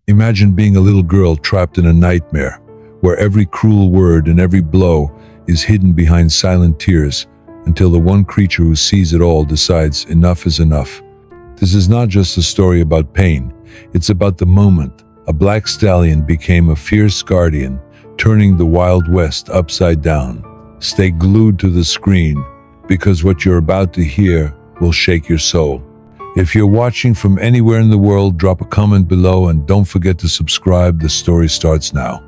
Imagine being a little girl trapped in a nightmare, where every cruel word and every blow is hidden behind silent tears, until the one creature who sees it all decides enough is enough. This is not just a story about pain, it's about the moment a black stallion became a fierce guardian, turning the Wild West upside down. Stay glued to the screen, because what you're about to hear will shake your soul. If you're watching from anywhere in the world, drop a comment below and don't forget to subscribe. The story starts now.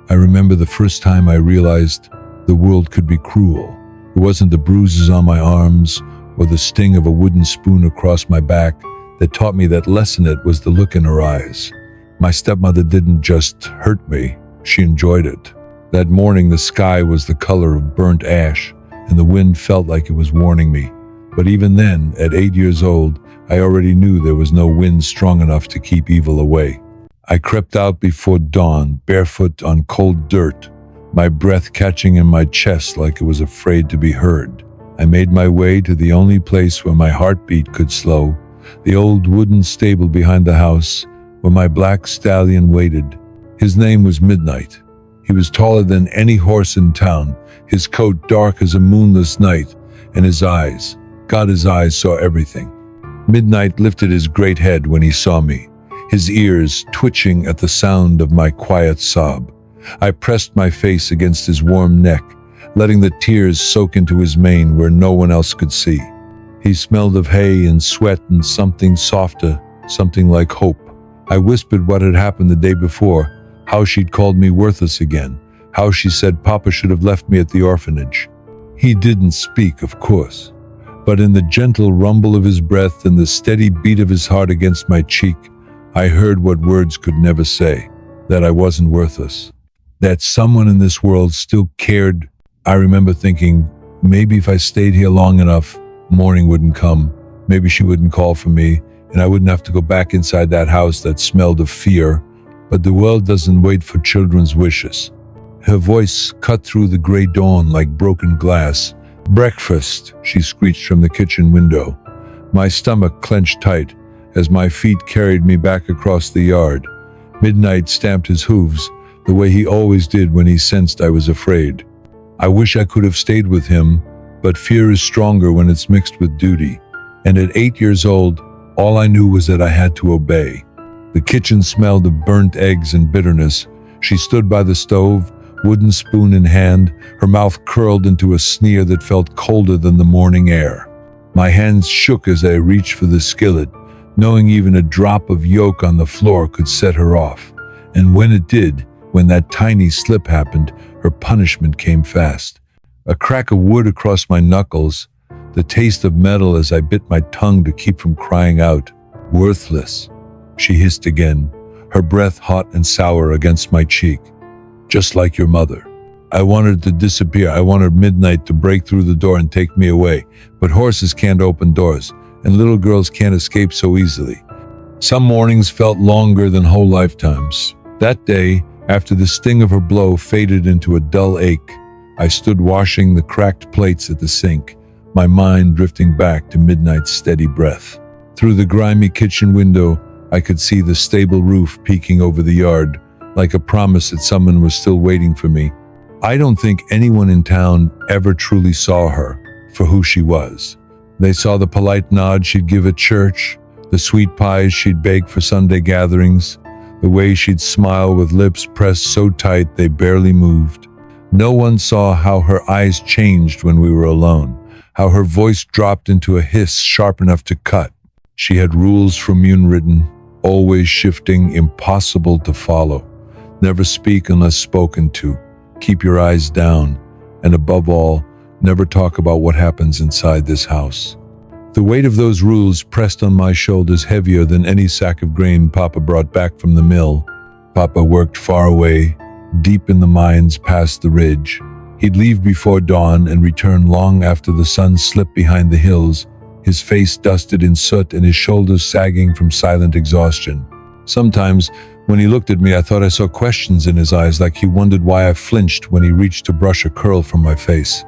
I remember the first time I realized the world could be cruel. It wasn't the bruises on my arms or the sting of a wooden spoon across my back that taught me that lesson. It was the look in her eyes. My stepmother didn't just hurt me, she enjoyed it. That morning the sky was the color of burnt ash, and the wind felt like it was warning me. But even then, at 8 years old, I already knew there was no wind strong enough to keep evil away. I crept out before dawn, barefoot on cold dirt, my breath catching in my chest like it was afraid to be heard. I made my way to the only place where my heartbeat could slow, the old wooden stable behind the house, where my black stallion waited. His name was Midnight. He was taller than any horse in town, his coat dark as a moonless night, and his eyes, God, his eyes saw everything. Midnight lifted his great head when he saw me, his ears twitching at the sound of my quiet sob. I pressed my face against his warm neck, letting the tears soak into his mane where no one else could see. He smelled of hay and sweat and something softer, something like hope. I whispered what had happened the day before, how she'd called me worthless again, how she said Papa should have left me at the orphanage. He didn't speak, of course, but in the gentle rumble of his breath and the steady beat of his heart against my cheek, I heard what words could never say, that I wasn't worthless, that someone in this world still cared. I remember thinking, maybe if I stayed here long enough, morning wouldn't come, maybe she wouldn't call for me, and I wouldn't have to go back inside that house that smelled of fear. But the world doesn't wait for children's wishes. Her voice cut through the gray dawn like broken glass. "Breakfast," she screeched from the kitchen window. My stomach clenched tight as my feet carried me back across the yard. Midnight stamped his hooves, the way he always did when he sensed I was afraid. I wish I could have stayed with him, but fear is stronger when it's mixed with duty. And at 8 years old, all I knew was that I had to obey. The kitchen smelled of burnt eggs and bitterness. She stood by the stove, wooden spoon in hand, her mouth curled into a sneer that felt colder than the morning air. My hands shook as I reached for the skillet, knowing even a drop of yolk on the floor could set her off. And when it did, when that tiny slip happened, her punishment came fast. A crack of wood across my knuckles, the taste of metal as I bit my tongue to keep from crying out. "Worthless," she hissed again, her breath hot and sour against my cheek. "Just like your mother." I wanted to disappear. I wanted Midnight to break through the door and take me away. But horses can't open doors, and little girls can't escape so easily. Some mornings felt longer than whole lifetimes. That day, after the sting of her blow faded into a dull ache, I stood washing the cracked plates at the sink, my mind drifting back to Midnight's steady breath. Through the grimy kitchen window, I could see the stable roof peeking over the yard, like a promise that someone was still waiting for me. I don't think anyone in town ever truly saw her for who she was. They saw the polite nod she'd give at church, the sweet pies she'd bake for Sunday gatherings, the way she'd smile with lips pressed so tight they barely moved. No one saw how her eyes changed when we were alone, how her voice dropped into a hiss sharp enough to cut. She had rules from unwritten, always shifting, impossible to follow. Never speak unless spoken to. Keep your eyes down. And above all, never talk about what happens inside this house. The weight of those rules pressed on my shoulders heavier than any sack of grain Papa brought back from the mill. Papa worked far away, deep in the mines past the ridge. He'd leave before dawn and return long after the sun slipped behind the hills, his face dusted in soot and his shoulders sagging from silent exhaustion. Sometimes, when he looked at me, I thought I saw questions in his eyes, like he wondered why I flinched when he reached to brush a curl from my face.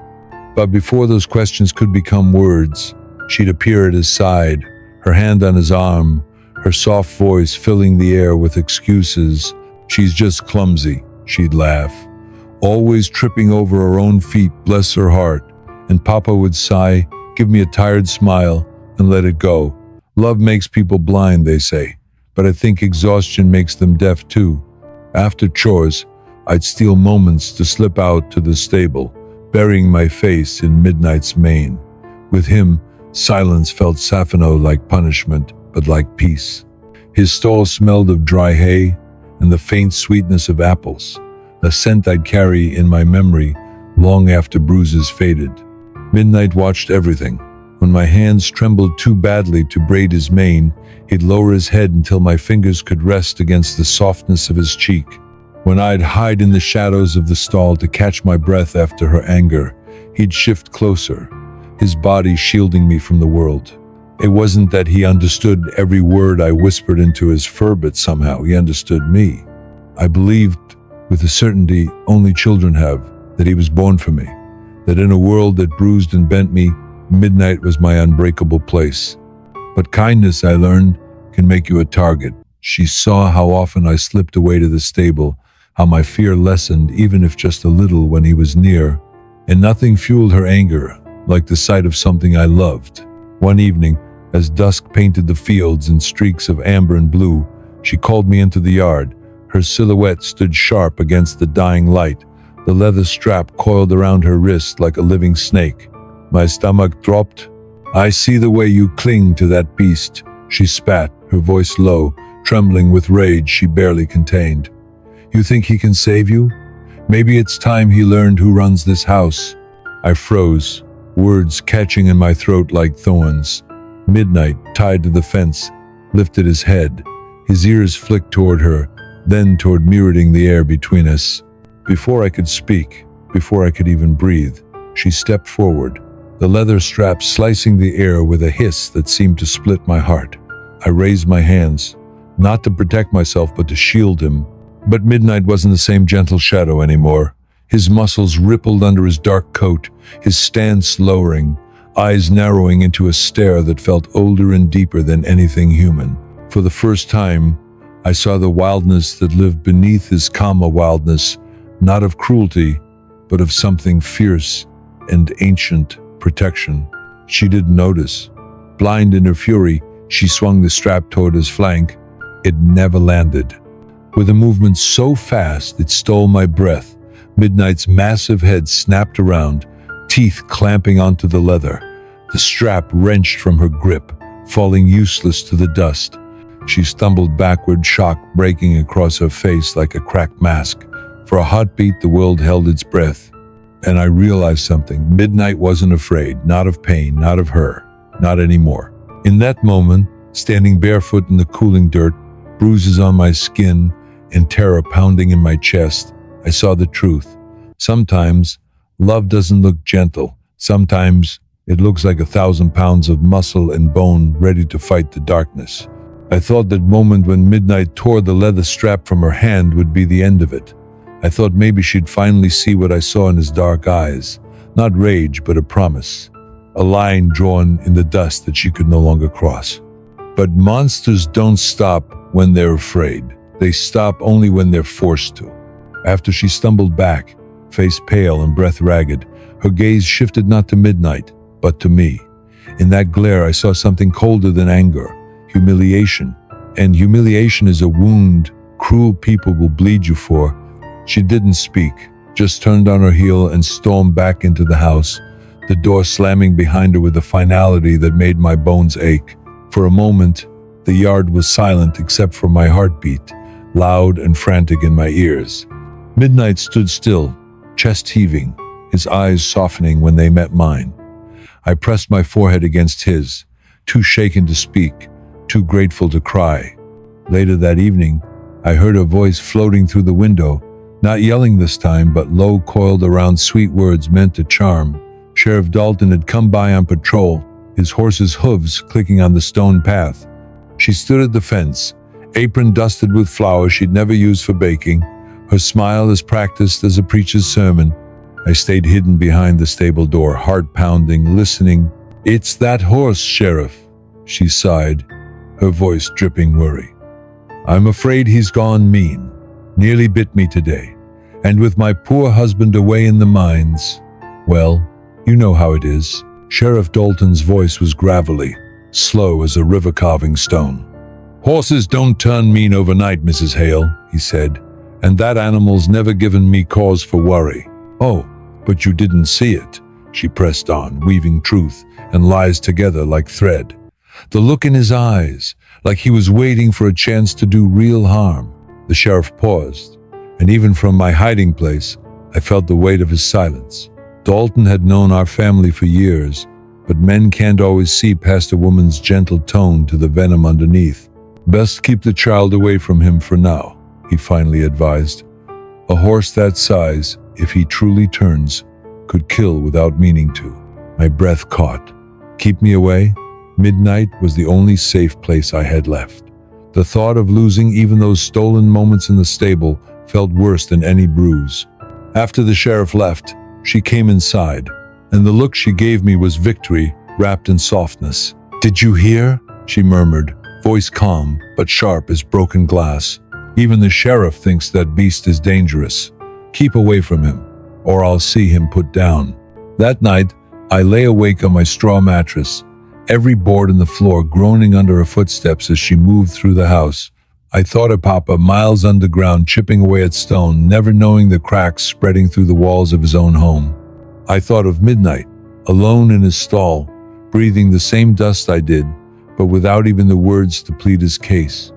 But before those questions could become words, she'd appear at his side, her hand on his arm, her soft voice filling the air with excuses. "She's just clumsy," she'd laugh, always tripping over her own feet, bless her heart. And Papa would sigh, give me a tired smile, and let it go. Love makes people blind, they say, but I think exhaustion makes them deaf too. After chores, I'd steal moments to slip out to the stable, burying my face in Midnight's mane. With him, silence felt Safino like punishment, but like peace. His stall smelled of dry hay and the faint sweetness of apples, a scent I'd carry in my memory long after bruises faded. Midnight watched everything. When my hands trembled too badly to braid his mane, he'd lower his head until my fingers could rest against the softness of his cheek. When I'd hide in the shadows of the stall to catch my breath after her anger, he'd shift closer, his body shielding me from the world. It wasn't that he understood every word I whispered into his fur, but somehow he understood me. I believed, with the certainty only children have, that he was born for me, that in a world that bruised and bent me, Midnight was my unbreakable place. But kindness, I learned, can make you a target. She saw how often I slipped away to the stable, how my fear lessened even if just a little when he was near, and nothing fueled her anger like the sight of something I loved. One evening, as dusk painted the fields in streaks of amber and blue, she called me into the yard. Her silhouette stood sharp against the dying light, the leather strap coiled around her wrist like a living snake. My stomach dropped. "I see the way you cling to that beast," she spat, her voice low, trembling with rage she barely contained. "You think he can save you? Maybe it's time he learned who runs this house." I froze, words catching in my throat like thorns. Midnight, tied to the fence, lifted his head. His ears flicked toward her, then toward mirroring the air between us. Before I could speak, before I could even breathe, she stepped forward, the leather strap slicing the air with a hiss that seemed to split my heart. I raised my hands, not to protect myself but to shield him. But Midnight wasn't the same gentle shadow anymore. His muscles rippled under his dark coat, his stance lowering, eyes narrowing into a stare that felt older and deeper than anything human. For the first time, I saw the wildness that lived beneath his calmer wildness, not of cruelty, but of something fierce and ancient, protection. She didn't notice. Blind in her fury, she swung the strap toward his flank. It never landed. With a movement so fast it stole my breath, Midnight's massive head snapped around, teeth clamping onto the leather. The strap wrenched from her grip, falling useless to the dust. She stumbled backward, shock breaking across her face like a cracked mask. For a hot beat, the world held its breath. And I realized something. Midnight wasn't afraid, not of pain, not of her, not anymore. In that moment, standing barefoot in the cooling dirt, bruises on my skin and terror pounding in my chest, I saw the truth. Sometimes, love doesn't look gentle. Sometimes, it looks like 1,000 pounds of muscle and bone ready to fight the darkness. I thought that moment when Midnight tore the leather strap from her hand would be the end of it. I thought maybe she'd finally see what I saw in his dark eyes. Not rage, but a promise. A line drawn in the dust that she could no longer cross. But monsters don't stop when they're afraid. They stop only when they're forced to. After she stumbled back, face pale and breath ragged, her gaze shifted not to Midnight, but to me. In that glare, I saw something colder than anger, humiliation. And humiliation is a wound cruel people will bleed you for. She didn't speak, just turned on her heel and stormed back into the house, the door slamming behind her with a finality that made my bones ache. For a moment, the yard was silent except for my heartbeat, loud and frantic in my ears. Midnight stood still, chest heaving, his eyes softening when they met mine. I pressed my forehead against his, too shaken to speak, too grateful to cry. Later that evening, I heard her voice floating through the window, not yelling this time, but low, coiled around sweet words meant to charm. Sheriff Dalton had come by on patrol, his horse's hooves clicking on the stone path. She stood at the fence, apron dusted with flour she'd never used for baking, her smile as practiced as a preacher's sermon. I stayed hidden behind the stable door, heart pounding, listening. "It's that horse, Sheriff," she sighed. her voice dripping worry. "I'm afraid he's gone mean. Nearly bit me today. And with my poor husband away in the mines, well, you know how it is." Sheriff Dalton's voice was gravelly, slow as a river carving stone. "Horses don't turn mean overnight, Mrs. Hale," he said, "and that animal's never given me cause for worry." "Oh, but you didn't see it," she pressed on, weaving truth and lies together like thread. The look in his eyes, like he was waiting for a chance to do real harm. The sheriff paused, and even from my hiding place, I felt the weight of his silence. Dalton had known our family for years, but men can't always see past a woman's gentle tone to the venom underneath. "Best keep the child away from him for now," he finally advised. "A horse that size, if he truly turns, could kill without meaning to." My breath caught. Keep me away? Midnight was the only safe place I had left. The thought of losing even those stolen moments in the stable felt worse than any bruise. After the sheriff left, she came inside, and the look she gave me was victory wrapped in softness. "Did you hear?" she murmured, voice calm but sharp as broken glass. "Even the sheriff thinks that beast is dangerous. Keep away from him, or I'll see him put down." That night, I lay awake on my straw mattress, every board in the floor groaning under her footsteps as she moved through the house. I thought of Papa miles underground chipping away at stone, never knowing the cracks spreading through the walls of his own home. I thought of Midnight, alone in his stall, breathing the same dust I did, but without even the words to plead his case.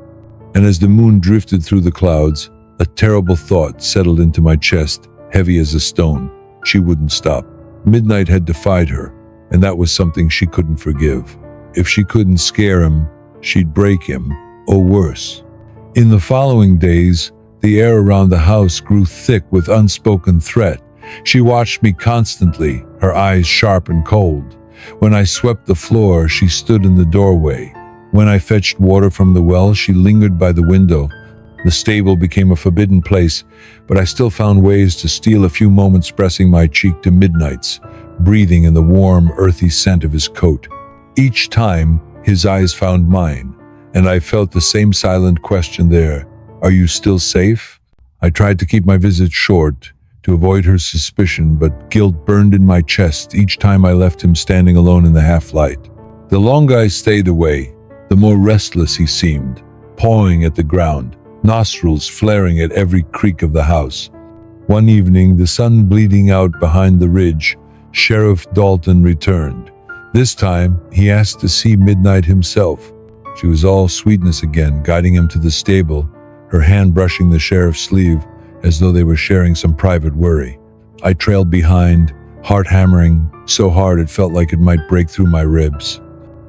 And as the moon drifted through the clouds, a terrible thought settled into my chest, heavy as a stone. She wouldn't stop. Midnight had defied her, and that was something she couldn't forgive. If she couldn't scare him, she'd break him, or worse. In the following days, the air around the house grew thick with unspoken threat. She watched me constantly, her eyes sharp and cold. When I swept the floor, she stood in the doorway. When I fetched water from the well, she lingered by the window. The stable became a forbidden place, but I still found ways to steal a few moments, pressing my cheek to Midnight's, breathing in the warm, earthy scent of his coat. Each time, his eyes found mine, and I felt the same silent question there. "Are you still safe?" I tried to keep my visits short, to avoid her suspicion, but guilt burned in my chest each time I left him standing alone in the half-light. The longer I stayed away, the more restless he seemed, pawing at the ground, nostrils flaring at every creak of the house. One evening, the sun bleeding out behind the ridge, Sheriff Dalton returned. This time, he asked to see Midnight himself. She was all sweetness again, guiding him to the stable, her hand brushing the sheriff's sleeve as though they were sharing some private worry. I trailed behind, heart hammering so hard it felt like it might break through my ribs.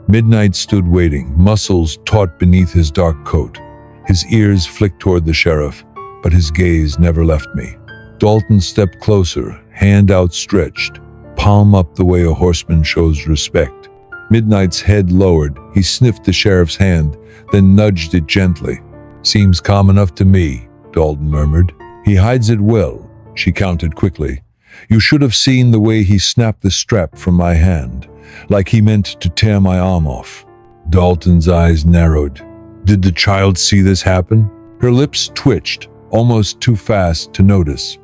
Midnight stood waiting, muscles taut beneath his dark coat. His ears flicked toward the sheriff, but his gaze never left me. Dalton stepped closer, hand outstretched, palm up the way a horseman shows respect. Midnight's head lowered, he sniffed the sheriff's hand, then nudged it gently. "Seems calm enough to me," Dalton murmured. "He hides it well," she countered quickly. "You should have seen the way he snapped the strap from my hand, like he meant to tear my arm off." Dalton's eyes narrowed. "Did the child see this happen?" Her lips twitched, almost too fast to notice.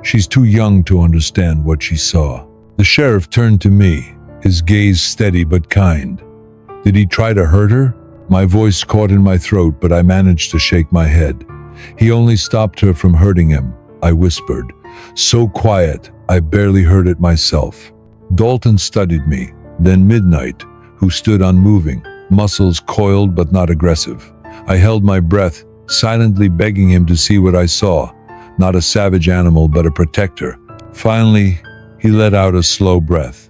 "She's too young to understand what she saw." The sheriff turned to me, his gaze steady but kind. "Did he try to hurt her?" My voice caught in my throat, but I managed to shake my head. "He only stopped her from hurting him," I whispered, so quiet I barely heard it myself. Dalton studied me, then Midnight, who stood unmoving, muscles coiled but not aggressive. I held my breath, silently begging him to see what I saw, not a savage animal but a protector. Finally, he let out a slow breath.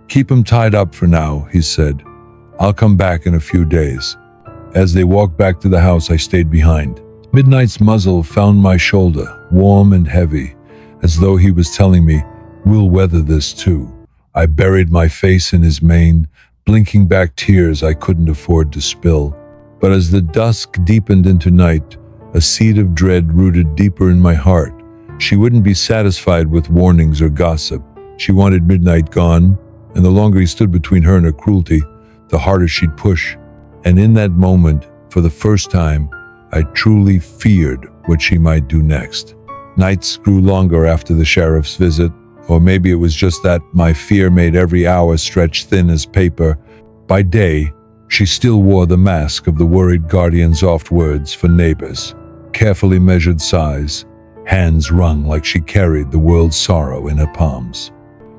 "Keep him tied up for now," he said. "I'll come back in a few days." As they walked back to the house, I stayed behind. Midnight's muzzle found my shoulder, warm and heavy, as though he was telling me, "We'll weather this too." I buried my face in his mane, blinking back tears I couldn't afford to spill. But as the dusk deepened into night, a seed of dread rooted deeper in my heart. She wouldn't be satisfied with warnings or gossip. She wanted Midnight gone, and the longer he stood between her and her cruelty, the harder she'd push. And in that moment, for the first time, I truly feared what she might do next. Nights grew longer after the sheriff's visit, or maybe it was just that my fear made every hour stretch thin as paper. By day, she still wore the mask of the worried guardian's oft words for neighbors, carefully measured sighs, hands wrung like she carried the world's sorrow in her palms.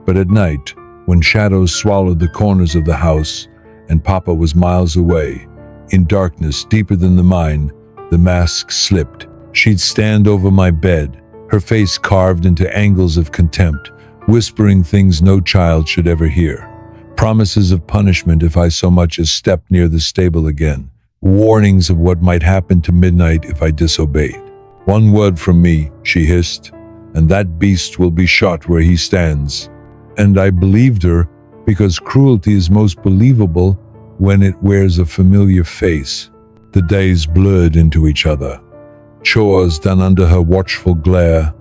But at night, when shadows swallowed the corners of the house and Papa was miles away, in darkness deeper than the mine, the mask slipped. She'd stand over my bed, her face carved into angles of contempt, whispering things no child should ever hear. Promises of punishment if I so much as stepped near the stable again. Warnings of what might happen to Midnight if I disobeyed. "One word from me," she hissed, "and that beast will be shot where he stands." And I believed her, because cruelty is most believable when it wears a familiar face. The days blurred into each other. Chores done under her watchful glare,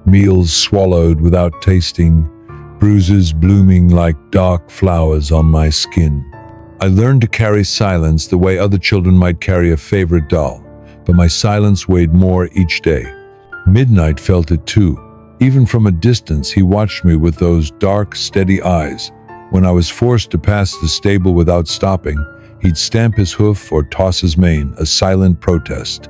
meals swallowed without tasting, bruises blooming like dark flowers on my skin. I learned to carry silence the way other children might carry a favorite doll, but my silence weighed more each day. Midnight felt it too. Even from a distance, he watched me with those dark, steady eyes. When I was forced to pass the stable without stopping, he'd stamp his hoof or toss his mane, a silent protest.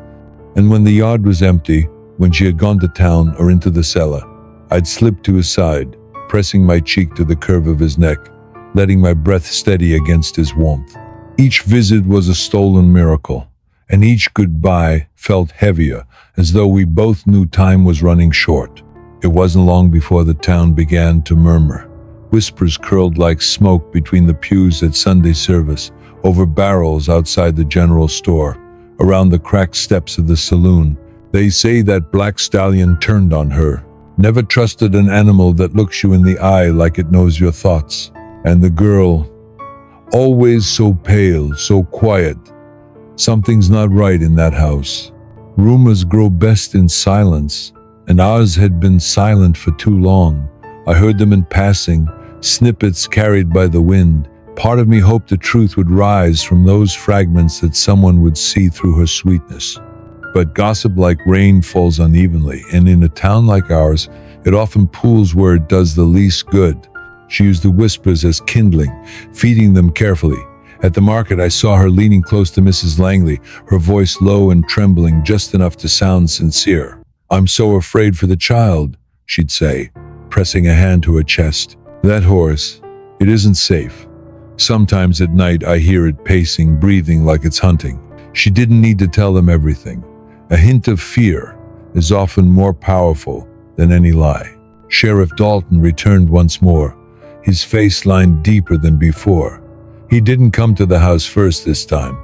And when the yard was empty, when she had gone to town or into the cellar, I'd slip to his side, pressing my cheek to the curve of his neck, letting my breath steady against his warmth. Each visit was a stolen miracle, and each goodbye felt heavier, as though we both knew time was running short. It wasn't long before the town began to murmur. Whispers curled like smoke between the pews at Sunday service, over barrels outside the general store, around the cracked steps of the saloon. They say that Black Stallion turned on her. Never trusted an animal that looks you in the eye like it knows your thoughts. And the girl, always so pale, so quiet. Something's not right in that house. Rumors grow best in silence, and ours had been silent for too long. I heard them in passing, snippets carried by the wind. Part of me hoped the truth would rise from those fragments, that someone would see through her sweetness. But gossip like rain falls unevenly, and in a town like ours, it often pools where it does the least good. She used the whispers as kindling, feeding them carefully. At the market, I saw her leaning close to Mrs. Langley, her voice low and trembling just enough to sound sincere. "I'm so afraid for the child," she'd say, pressing a hand to her chest. "That horse, it isn't safe. Sometimes at night I hear it pacing, breathing like it's hunting." She didn't need to tell them everything. A hint of fear is often more powerful than any lie. Sheriff Dalton returned once more, his face lined deeper than before. He didn't come to the house first this time.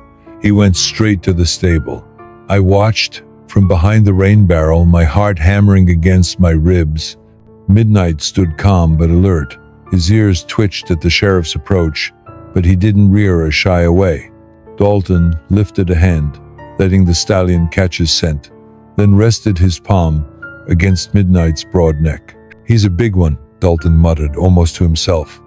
He went straight to the stable. I watched from behind the rain barrel, my heart hammering against my ribs. Midnight stood calm but alert. His ears twitched at the sheriff's approach, but he didn't rear or shy away. Dalton lifted a hand, letting the stallion catch his scent, then rested his palm against Midnight's broad neck. "He's a big one," Dalton muttered, almost to himself.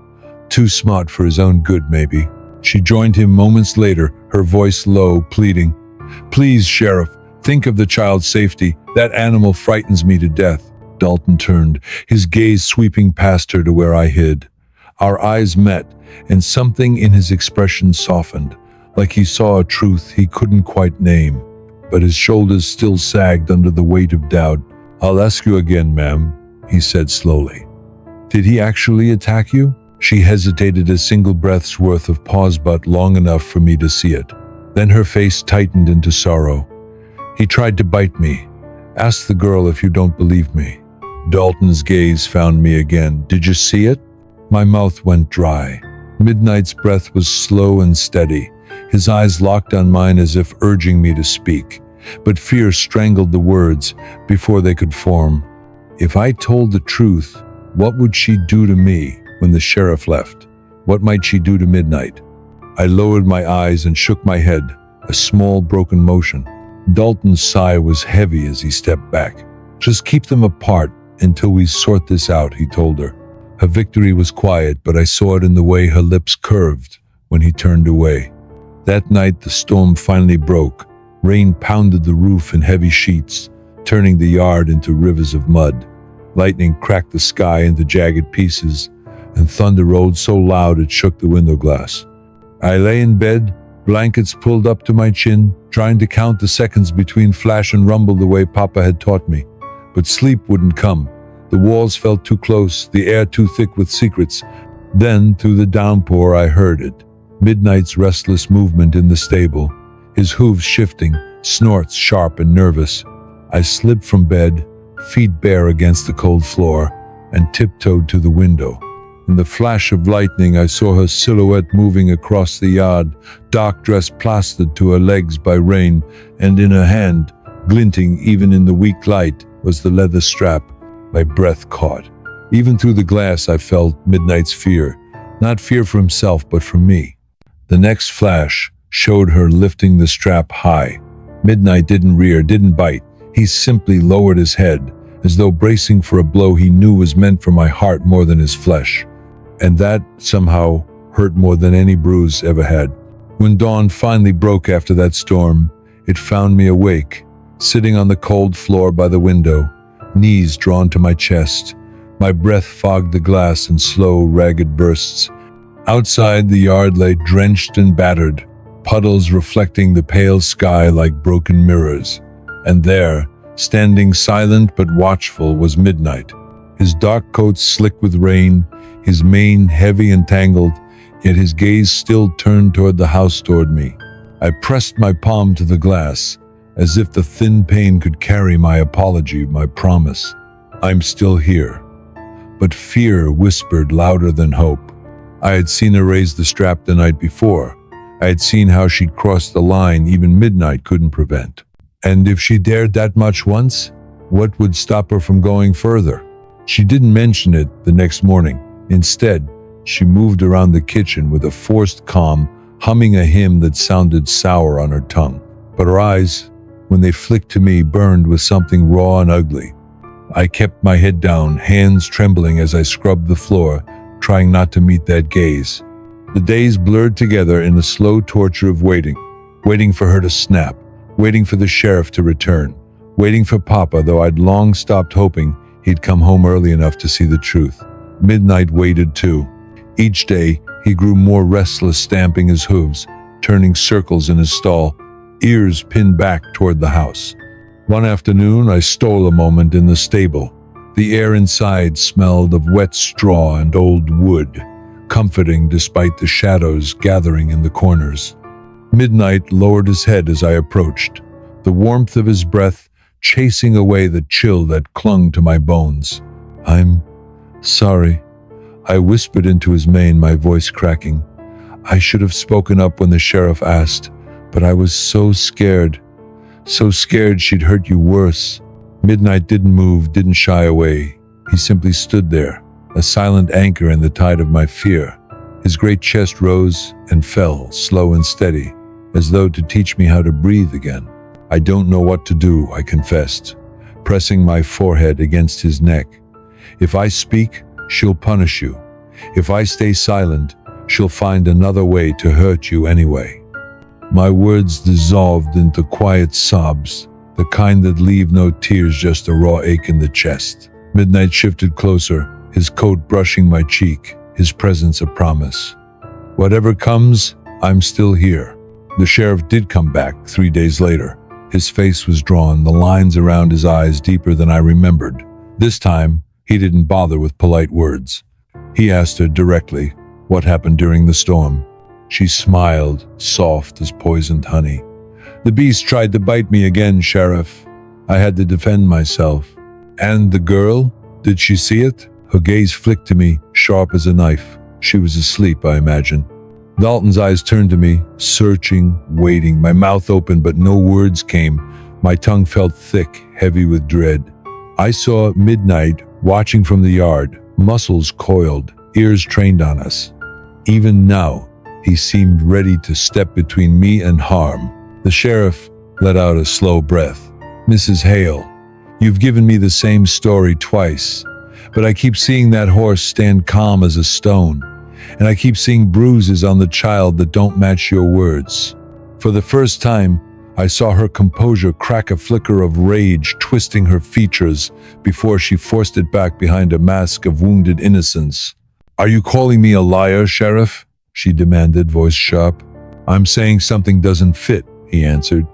"Too smart for his own good, maybe." She joined him moments later, her voice low, pleading, "Please, Sheriff, think of the child's safety. That animal frightens me to death." Dalton turned, his gaze sweeping past her to where I hid. Our eyes met, and something in his expression softened, like he saw a truth he couldn't quite name. But his shoulders still sagged under the weight of doubt. "I'll ask you again, ma'am," he said slowly. "Did he actually attack you?" She hesitated, a single breath's worth of pause, but long enough for me to see it. Then her face tightened into sorrow. "He tried to bite me. Ask the girl if you don't believe me." Dalton's gaze found me again. "Did you see it?" My mouth went dry. Midnight's breath was slow and steady, his eyes locked on mine as if urging me to speak. But fear strangled the words before they could form. If I told the truth, what would she do to me when the sheriff left? What might she do to Midnight? I lowered my eyes and shook my head, a small broken motion. Dalton's sigh was heavy as he stepped back. "Just keep them apart until we sort this out," he told her. Her victory was quiet, but I saw it in the way her lips curved when he turned away. That night, the storm finally broke. Rain pounded the roof in heavy sheets, turning the yard into rivers of mud. Lightning cracked the sky into jagged pieces, and thunder rolled so loud it shook the window glass. I lay in bed, blankets pulled up to my chin, trying to count the seconds between flash and rumble the way Papa had taught me. But sleep wouldn't come. The walls felt too close, the air too thick with secrets. Then, through the downpour, I heard it. Midnight's restless movement in the stable, his hooves shifting, snorts sharp and nervous. I slipped from bed, feet bare against the cold floor, and tiptoed to the window. In the flash of lightning, I saw her silhouette moving across the yard, dark dress plastered to her legs by rain, and in her hand, glinting even in the weak light, was the leather strap. My breath caught. Even through the glass, I felt Midnight's fear. Not fear for himself, but for me. The next flash showed her lifting the strap high. Midnight didn't rear, didn't bite. He simply lowered his head, as though bracing for a blow he knew was meant for my heart more than his flesh. And that, somehow, hurt more than any bruise ever had. When dawn finally broke after that storm, it found me awake, sitting on the cold floor by the window, knees drawn to my chest. My breath fogged the glass in slow, ragged bursts. Outside, the yard lay drenched and battered, puddles reflecting the pale sky like broken mirrors. And there, standing silent but watchful, was Midnight. His dark coat slick with rain, his mane heavy and tangled, yet his gaze still turned toward the house, toward me. I pressed my palm to the glass, as if the thin pane could carry my apology, my promise. I'm still here. But fear whispered louder than hope. I had seen her raise the strap the night before. I had seen how she'd crossed the line even Midnight couldn't prevent. And if she dared that much once, what would stop her from going further? She didn't mention it the next morning. Instead, she moved around the kitchen with a forced calm, humming a hymn that sounded sour on her tongue. But her eyes, when they flicked to me, burned with something raw and ugly. I kept my head down, hands trembling as I scrubbed the floor, trying not to meet that gaze. The days blurred together in a slow torture of waiting for her to snap, waiting for the sheriff to return, waiting for Papa, though I'd long stopped hoping he'd come home early enough to see the truth. Midnight waited too. Each day, he grew more restless, stamping his hooves, turning circles in his stall, ears pinned back toward the house. One afternoon, I stole a moment in the stable. The air inside smelled of wet straw and old wood, comforting despite the shadows gathering in the corners. Midnight lowered his head as I approached, the warmth of his breath chasing away the chill that clung to my bones. I'm sorry, I whispered into his mane, my voice cracking. I should have spoken up when the sheriff asked, but I was so scared she'd hurt you worse. Midnight didn't move, didn't shy away. He simply stood there, a silent anchor in the tide of my fear. His great chest rose and fell, slow and steady, as though to teach me how to breathe again. I don't know what to do, I confessed, pressing my forehead against his neck. If I speak, she'll punish you. If I stay silent, she'll find another way to hurt you anyway. My words dissolved into quiet sobs, the kind that leave no tears, just a raw ache in the chest. Midnight shifted closer, his coat brushing my cheek, his presence a promise. Whatever comes, I'm still here. The sheriff did come back 3 days later. His face was drawn, the lines around his eyes deeper than I remembered. This time, he didn't bother with polite words. He asked her directly what happened during the storm. She smiled, soft as poisoned honey. The beast tried to bite me again, Sheriff. I had to defend myself. And the girl? Did she see it? Her gaze flicked to me, sharp as a knife. She was asleep, I imagine. Dalton's eyes turned to me, searching, waiting. My mouth opened, but no words came. My tongue felt thick, heavy with dread. I saw Midnight watching from the yard, muscles coiled, ears trained on us. Even now, he seemed ready to step between me and harm. The sheriff let out a slow breath. Mrs. Hale, you've given me the same story twice, but I keep seeing that horse stand calm as a stone. and I keep seeing bruises on the child that don't match your words." For the first time, I saw her composure crack a flicker of rage twisting her features before she forced it back behind a mask of wounded innocence. "Are you calling me a liar, Sheriff?" she demanded, voice sharp. "I'm saying something doesn't fit," he answered,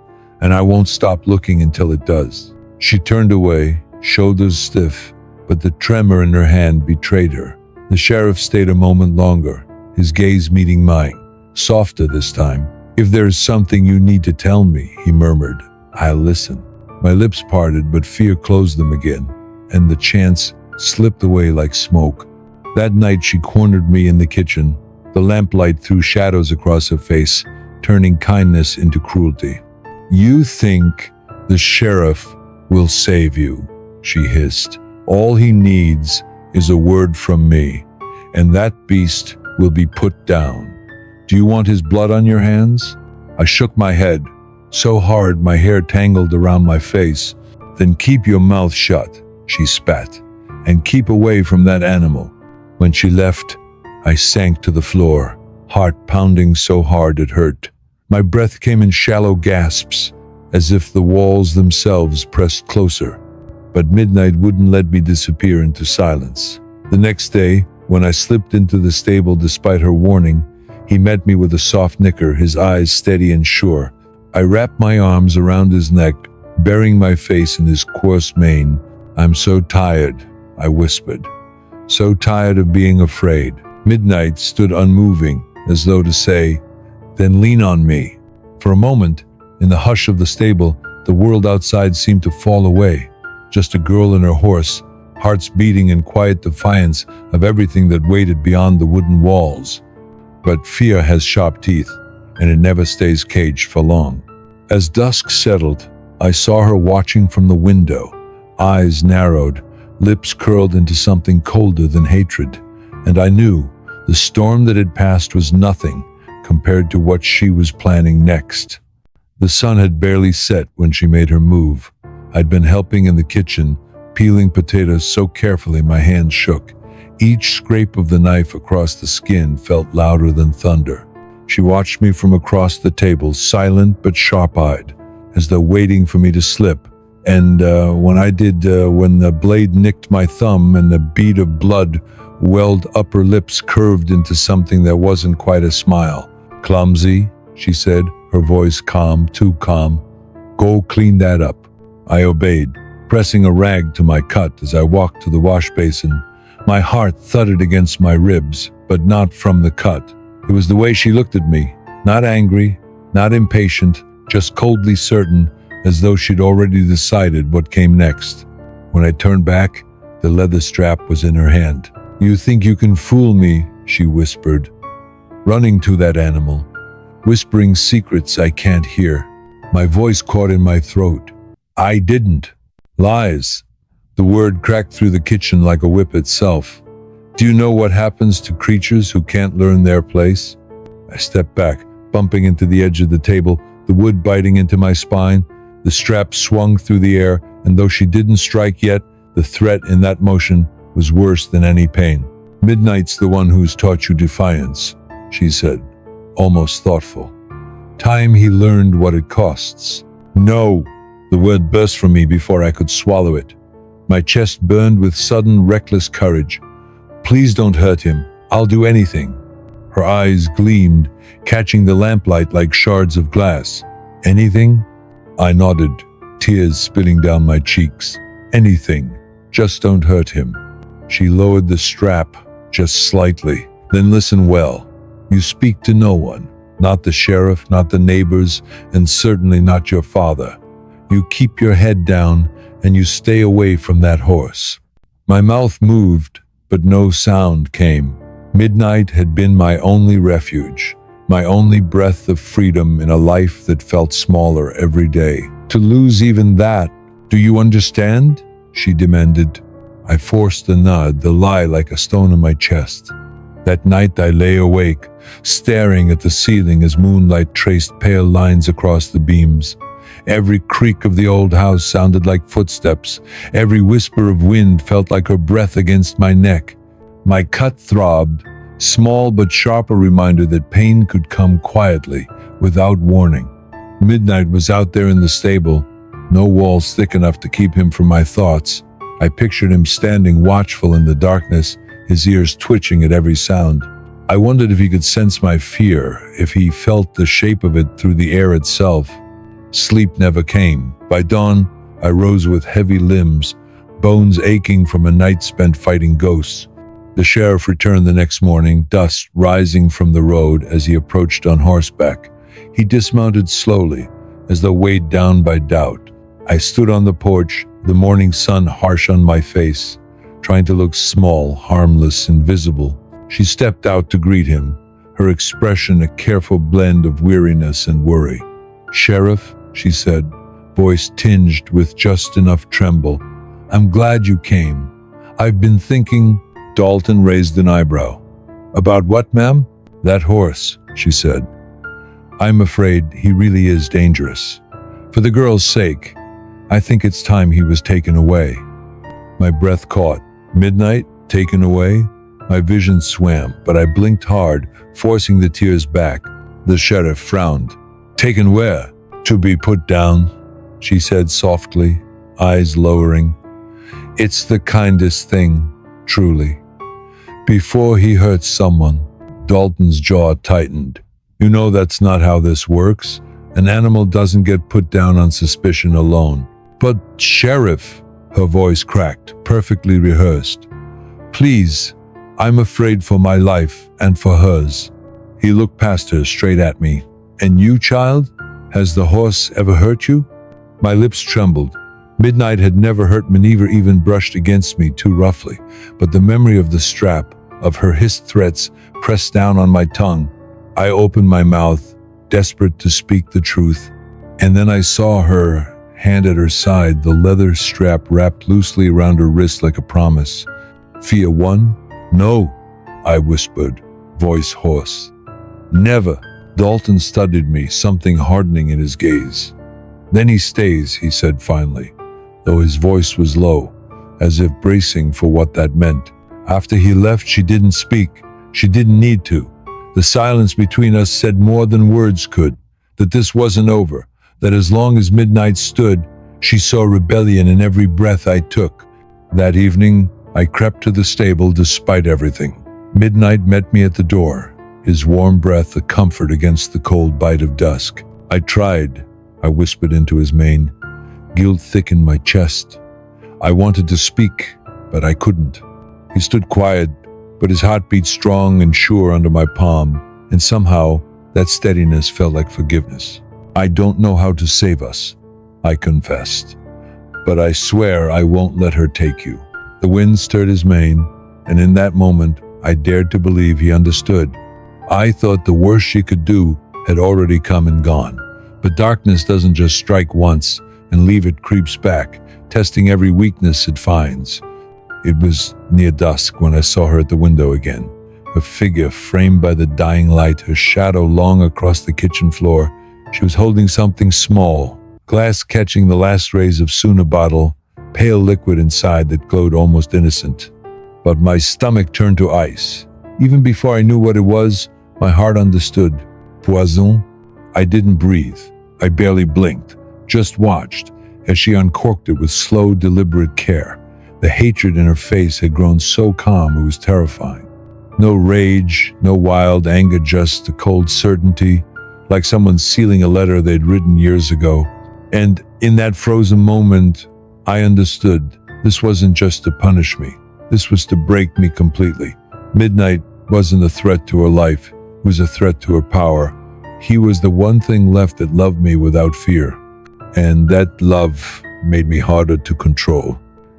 "and I won't stop looking until it does." She turned away, shoulders stiff, but the tremor in her hand betrayed her. The sheriff stayed a moment longer, his gaze meeting mine, softer this time. "If there is something you need to tell me," he murmured, "I'll listen." My lips parted, but fear closed them again, and the chance slipped away like smoke. That night she cornered me in the kitchen. The lamplight threw shadows across her face, turning kindness into cruelty. "You think the sheriff will save you," she hissed. "All he needs is a word from me, and that beast will be put down. Do you want his blood on your hands?" I shook my head, so hard my hair tangled around my face. "Then keep your mouth shut," she spat, "and keep away from that animal." When she left, I sank to the floor, heart pounding so hard it hurt. My breath came in shallow gasps, as if the walls themselves pressed closer. But midnight wouldn't let me disappear into silence. The next day, when I slipped into the stable despite her warning, he met me with a soft nicker, his eyes steady and sure. I wrapped my arms around his neck, burying my face in his coarse mane. "I'm so tired," I whispered. "So tired of being afraid." Midnight stood unmoving, as though to say, "Then lean on me." For a moment, in the hush of the stable, the world outside seemed to fall away. Just a girl and her horse, hearts beating in quiet defiance of everything that waited beyond the wooden walls. But fear has sharp teeth, and it never stays caged for long. As dusk settled, I saw her watching from the window, eyes narrowed, lips curled into something colder than hatred. And I knew the storm that had passed was nothing compared to what she was planning next. The sun had barely set when she made her move. I'd been helping in the kitchen, peeling potatoes so carefully my hands shook. Each scrape of the knife across the skin felt louder than thunder. She watched me from across the table, silent but sharp-eyed, as though waiting for me to slip. And when the blade nicked my thumb and the bead of blood welled up her lips curved into something that wasn't quite a smile. "Clumsy," she said, her voice calm, too calm. "Go clean that up." I obeyed, pressing a rag to my cut as I walked to the wash basin. My heart thudded against my ribs, but not from the cut. It was the way she looked at me, not angry, not impatient, just coldly certain, as though she'd already decided what came next. When I turned back, the leather strap was in her hand. "You think you can fool me," she whispered, running to that animal, whispering secrets I can't hear. My voice caught in my throat. "I didn't." "Lies." The word cracked through the kitchen like a whip itself. "Do you know what happens to creatures who can't learn their place?" I stepped back, bumping into the edge of the table, the wood biting into my spine. The strap swung through the air, and though she didn't strike yet, the threat in that motion was worse than any pain. "Midnight's the one who's taught you defiance," she said, almost thoughtful. "Time he learned what it costs." "No!" The word burst from me before I could swallow it. My chest burned with sudden, reckless courage. "Please don't hurt him. I'll do anything." Her eyes gleamed, catching the lamplight like shards of glass. "Anything?" I nodded, tears spilling down my cheeks. "Anything. Just don't hurt him." She lowered the strap, just slightly. "Then listen well. You speak to no one. Not the sheriff, not the neighbors, and certainly not your father. You keep your head down, and you stay away from that horse." My mouth moved, but no sound came. Midnight had been my only refuge, my only breath of freedom in a life that felt smaller every day. To lose even that, "Do you understand?" she demanded. I forced a nod, the lie like a stone in my chest. That night I lay awake, staring at the ceiling as moonlight traced pale lines across the beams. Every creak of the old house sounded like footsteps. Every whisper of wind felt like her breath against my neck. My cut throbbed, Small but sharp a reminder that pain could come quietly, without warning. Midnight was out there in the stable, no walls thick enough to keep him from my thoughts. I pictured him standing watchful in the darkness, his ears twitching at every sound. I wondered if he could sense my fear, if he felt the shape of it through the air itself. Sleep never came. By dawn, I rose with heavy limbs, bones aching from a night spent fighting ghosts. The sheriff returned the next morning, dust rising from the road as he approached on horseback. He dismounted slowly, as though weighed down by doubt. I stood on the porch, the morning sun harsh on my face, trying to look small, harmless, invisible. She stepped out to greet him, her expression a careful blend of weariness and worry. "Sheriff," she said, voice tinged with just enough tremble, "I'm glad you came. I've been thinking." Dalton raised an eyebrow. "About what, ma'am?" "That horse," she said. "I'm afraid he really is dangerous. For the girl's sake, I think it's time he was taken away." My breath caught. Midnight? Taken away? My vision swam, but I blinked hard, forcing the tears back. The sheriff frowned. "Taken where?" "To be put down," she said softly, eyes lowering. "It's the kindest thing, truly. Before he hurts someone." Dalton's jaw tightened. "You know that's not how this works. An animal doesn't get put down on suspicion alone." "But, Sheriff," her voice cracked, perfectly rehearsed. "Please, I'm afraid for my life and for hers." He looked past her, straight at me. "And you, child? Has the horse ever hurt you?" My lips trembled. Midnight had never hurt me, neither even brushed against me too roughly, but the memory of the strap, of her hissed threats, pressed down on my tongue. I opened my mouth, desperate to speak the truth, and then I saw her, hand at her side, the leather strap wrapped loosely around her wrist like a promise. "Fear one?" "No," I whispered, voice hoarse. "Never." Dalton studied me, something hardening in his gaze. "Then he stays," he said finally, though his voice was low, as if bracing for what that meant. "After he left, she didn't speak. She didn't need to. The silence between us said more than words could, that this wasn't over, that as long as Midnight stood, she saw rebellion in every breath I took. That evening, I crept to the stable despite everything. Midnight met me at the door, his warm breath a comfort against the cold bite of dusk. "I tried," I whispered into his mane. Guilt thickened my chest. I wanted to speak, but I couldn't. He stood quiet, but his heart beat strong and sure under my palm, and somehow that steadiness felt like forgiveness. "I don't know how to save us," I confessed, "but I swear I won't let her take you." The wind stirred his mane, and in that moment, I dared to believe he understood. I thought the worst she could do had already come and gone. But darkness doesn't just strike once and leave, it creeps back, testing every weakness it finds. It was near dusk when I saw her at the window again, a figure framed by the dying light, her shadow long across the kitchen floor. She was holding something small, glass catching the last rays of soothe bottle, pale liquid inside that glowed almost innocent. But my stomach turned to ice. Even before I knew what it was, my heart understood. Poison? I didn't breathe. I barely blinked, just watched as she uncorked it with slow, deliberate care. The hatred in her face had grown so calm it was terrifying. No rage, no wild anger, just a cold certainty, like someone sealing a letter they'd written years ago. And in that frozen moment, I understood. This wasn't just to punish me. This was to break me completely. Midnight wasn't a threat to her life. It was a threat to her power. He was the one thing left that loved me without fear. And that love made me harder to control.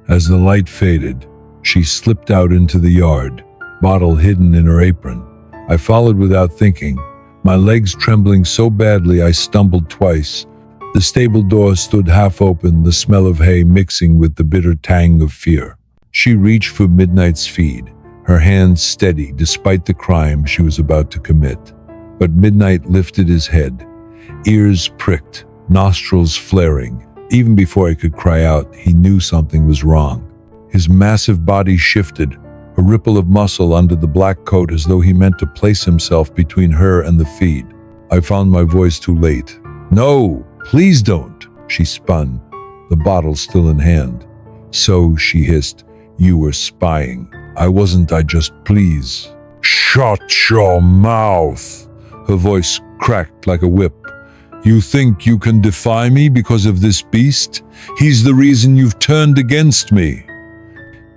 As the light faded, she slipped out into the yard, bottle hidden in her apron. I followed without thinking, my legs trembling so badly I stumbled twice. The stable door stood half open, the smell of hay mixing with the bitter tang of fear. She reached for Midnight's feed, her hands steady despite the crime she was about to commit. But Midnight lifted his head, ears pricked, nostrils flaring. Even before I could cry out, he knew something was wrong. His massive body shifted, a a ripple of muscle under the black coat as though he meant to place himself between her and the feed. I found my voice too late. "No, please don't," she spun, the bottle still in hand. "So," she hissed, "you were spying." "I wasn't, I just please." "Shut your mouth!" Her voice cracked like a whip. "You think you can defy me because of this beast? He's the reason you've turned against me."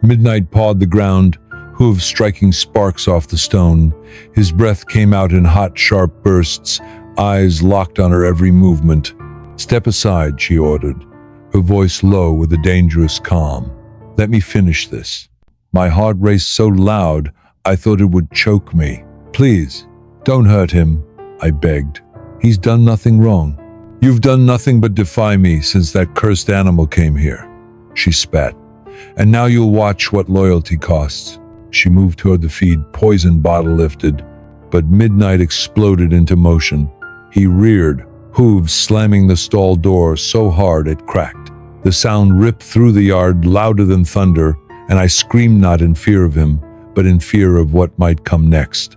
Midnight pawed the ground, hooves striking sparks off the stone. His breath came out in hot, sharp bursts, eyes locked on her every movement. "Step aside," she ordered, her voice low with a dangerous calm. "Let me finish this." My heart raced so loud, I thought it would choke me. "Please, don't hurt him," I begged. "He's done nothing wrong." "You've done nothing but defy me since that cursed animal came here," she spat. "And now you'll watch what loyalty costs." She moved toward the feed, poison bottle lifted, but Midnight exploded into motion. He reared, hooves slamming the stall door so hard it cracked. The sound ripped through the yard louder than thunder, and I screamed not in fear of him, but in fear of what might come next.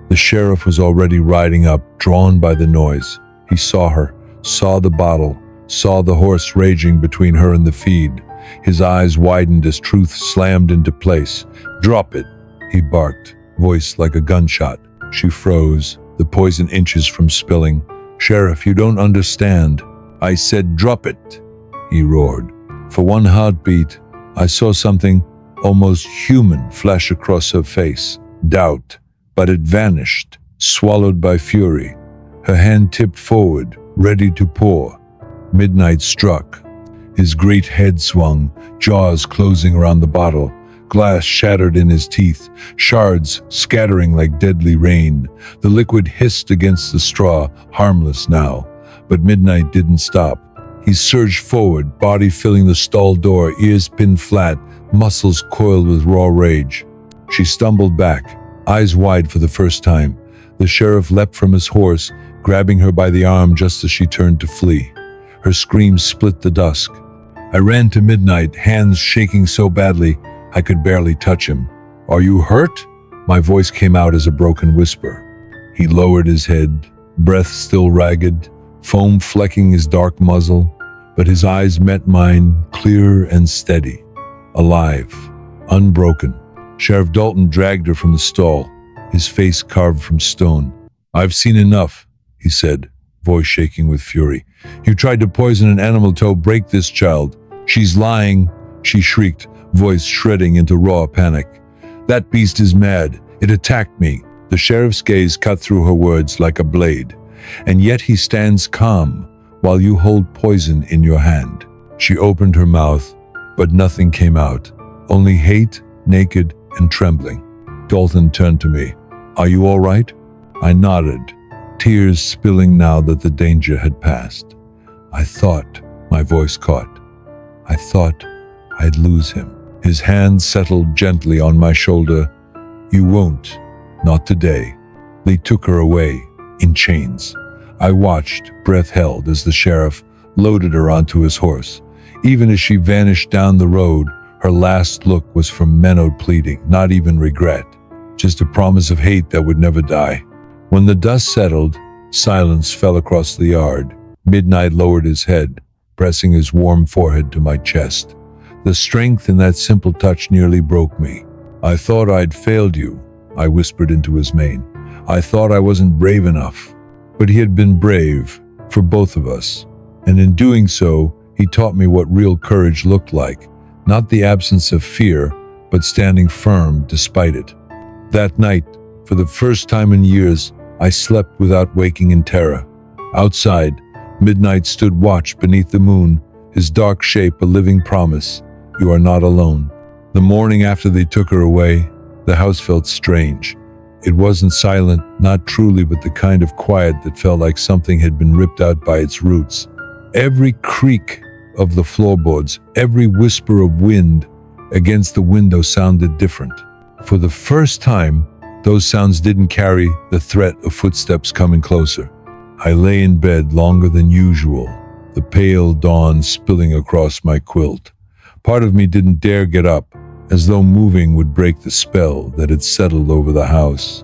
The sheriff was already riding up, drawn by the noise. He saw her, saw the bottle, saw the horse raging between her and the feed. His eyes widened as truth slammed into place. "Drop it," he barked, voice like a gunshot. She froze, the poison inches from spilling. "Sheriff, you don't understand." "I said drop it," he roared. For one heartbeat, I saw something almost human flash across her face. Doubt. But it vanished, swallowed by fury. Her hand tipped forward, ready to pour. Midnight struck. His great head swung, jaws closing around the bottle. Glass shattered in his teeth, shards scattering like deadly rain. The liquid hissed against the straw, harmless now. But Midnight didn't stop. He surged forward, body filling the stall door, ears pinned flat, muscles coiled with raw rage. She stumbled back, eyes wide for the first time. The sheriff leapt from his horse, grabbing her by the arm just as she turned to flee. Her scream split the dusk. I ran to Midnight, hands shaking so badly I could barely touch him. "Are you hurt?" My voice came out as a broken whisper. He lowered his head, breath still ragged, foam flecking his dark muzzle, but his eyes met mine, clear and steady. Alive, unbroken. Sheriff Dalton dragged her from the stall, his face carved from stone. "I've seen enough," he said, voice shaking with fury. "You tried to poison an animal to break this child. She's lying," she shrieked, voice shredding into raw panic. "That beast is mad. It attacked me." The sheriff's gaze cut through her words like a blade. "And yet he stands calm while you hold poison in your hand." She opened her mouth, but nothing came out. Only hate, naked and trembling. Dalton turned to me. "Are you all right?" I nodded, tears spilling now that the danger had passed. "I thought," my voice caught, "I thought I'd lose him." His hand settled gently on my shoulder. "You won't. Not today." They took her away, in chains. I watched, breath held, as the sheriff loaded her onto his horse. Even as she vanished down the road, her last look was for Menno pleading, not even regret, just a promise of hate that would never die. When the dust settled, silence fell across the yard. Midnight lowered his head, pressing his warm forehead to my chest. The strength in that simple touch nearly broke me. "I thought I'd failed you," I whispered into his mane. "I thought I wasn't brave enough." But he had been brave, for both of us. And in doing so, he taught me what real courage looked like. Not the absence of fear, but standing firm despite it. That night, for the first time in years, I slept without waking in terror. Outside, Midnight stood watch beneath the moon, his dark shape a living promise. You are not alone. The morning after they took her away, the house felt strange. It wasn't silent, not truly, but the kind of quiet that felt like something had been ripped out by its roots. Every creak of the floorboards, every whisper of wind against the window sounded different. For the first time, those sounds didn't carry the threat of footsteps coming closer. I lay in bed longer than usual, the pale dawn spilling across my quilt. Part of me didn't dare get up, as though moving would break the spell that had settled over the house.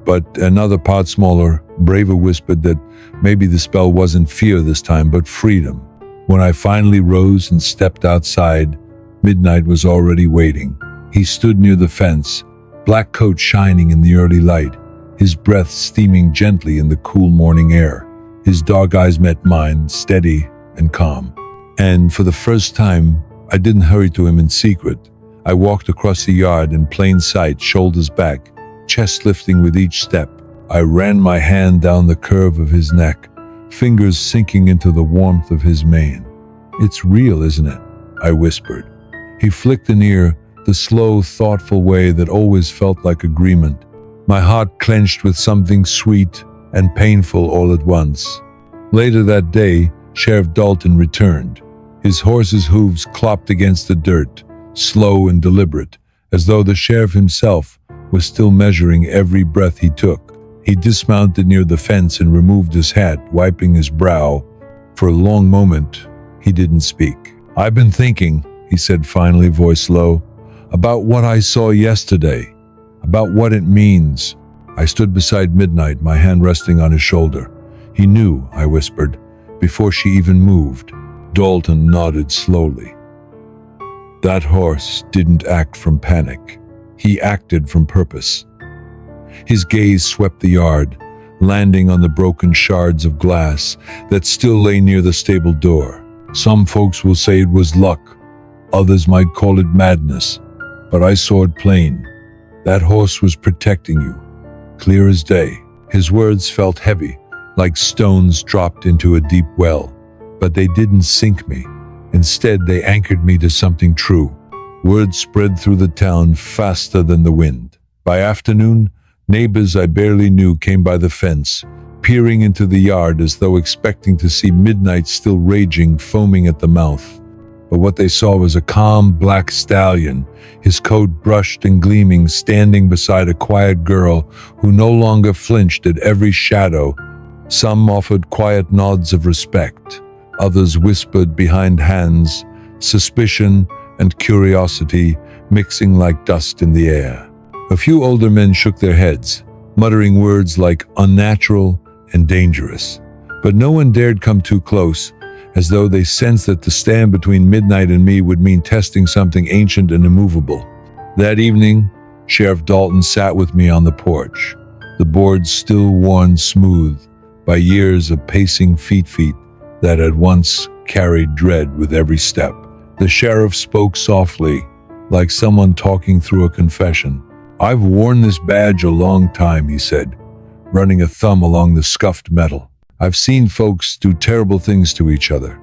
But another part smaller, braver whispered that maybe the spell wasn't fear this time, but freedom. When I finally rose and stepped outside, Midnight was already waiting. He stood near the fence, black coat shining in the early light, his breath steaming gently in the cool morning air. His dark eyes met mine, steady and calm. And for the first time, I didn't hurry to him in secret. I walked across the yard in plain sight, shoulders back, chest lifting with each step. I ran my hand down the curve of his neck, fingers sinking into the warmth of his mane. "It's real, isn't it?" I whispered. He flicked an ear, the slow, thoughtful way that always felt like agreement. My heart clenched with something sweet and painful all at once. Later that day, Sheriff Dalton returned. His horse's hooves clopped against the dirt, slow and deliberate, as though the sheriff himself was still measuring every breath he took. He dismounted near the fence and removed his hat, wiping his brow. For a long moment, he didn't speak. "I've been thinking," he said finally, voice low, "about what I saw yesterday, about what it means." I stood beside Midnight, my hand resting on his shoulder. "He knew," I whispered, before she even moved. Dalton nodded slowly. "That horse didn't act from panic. He acted from purpose." His gaze swept the yard, landing on the broken shards of glass that still lay near the stable door. "Some folks will say it was luck. Others might call it madness. But I saw it plain. That horse was protecting you, clear as day." His words felt heavy, like stones dropped into a deep well. But they didn't sink me. Instead, they anchored me to something true. Word spread through the town faster than the wind. By afternoon, neighbors I barely knew came by the fence, peering into the yard as though expecting to see Midnight still raging, foaming at the mouth. But what they saw was a calm black stallion, his coat brushed and gleaming, standing beside a quiet girl who no longer flinched at every shadow. Some offered quiet nods of respect. Others whispered behind hands, suspicion and curiosity mixing like dust in the air. A few older men shook their heads, muttering words like unnatural and dangerous. But no one dared come too close, as though they sensed that to stand between Midnight and me would mean testing something ancient and immovable. That evening, Sheriff Dalton sat with me on the porch, the boards still worn smooth by years of pacing feet that had once carried dread with every step. The sheriff spoke softly, like someone talking through a confession. "I've worn this badge a long time," he said, running a thumb along the scuffed metal. "I've seen folks do terrible things to each other,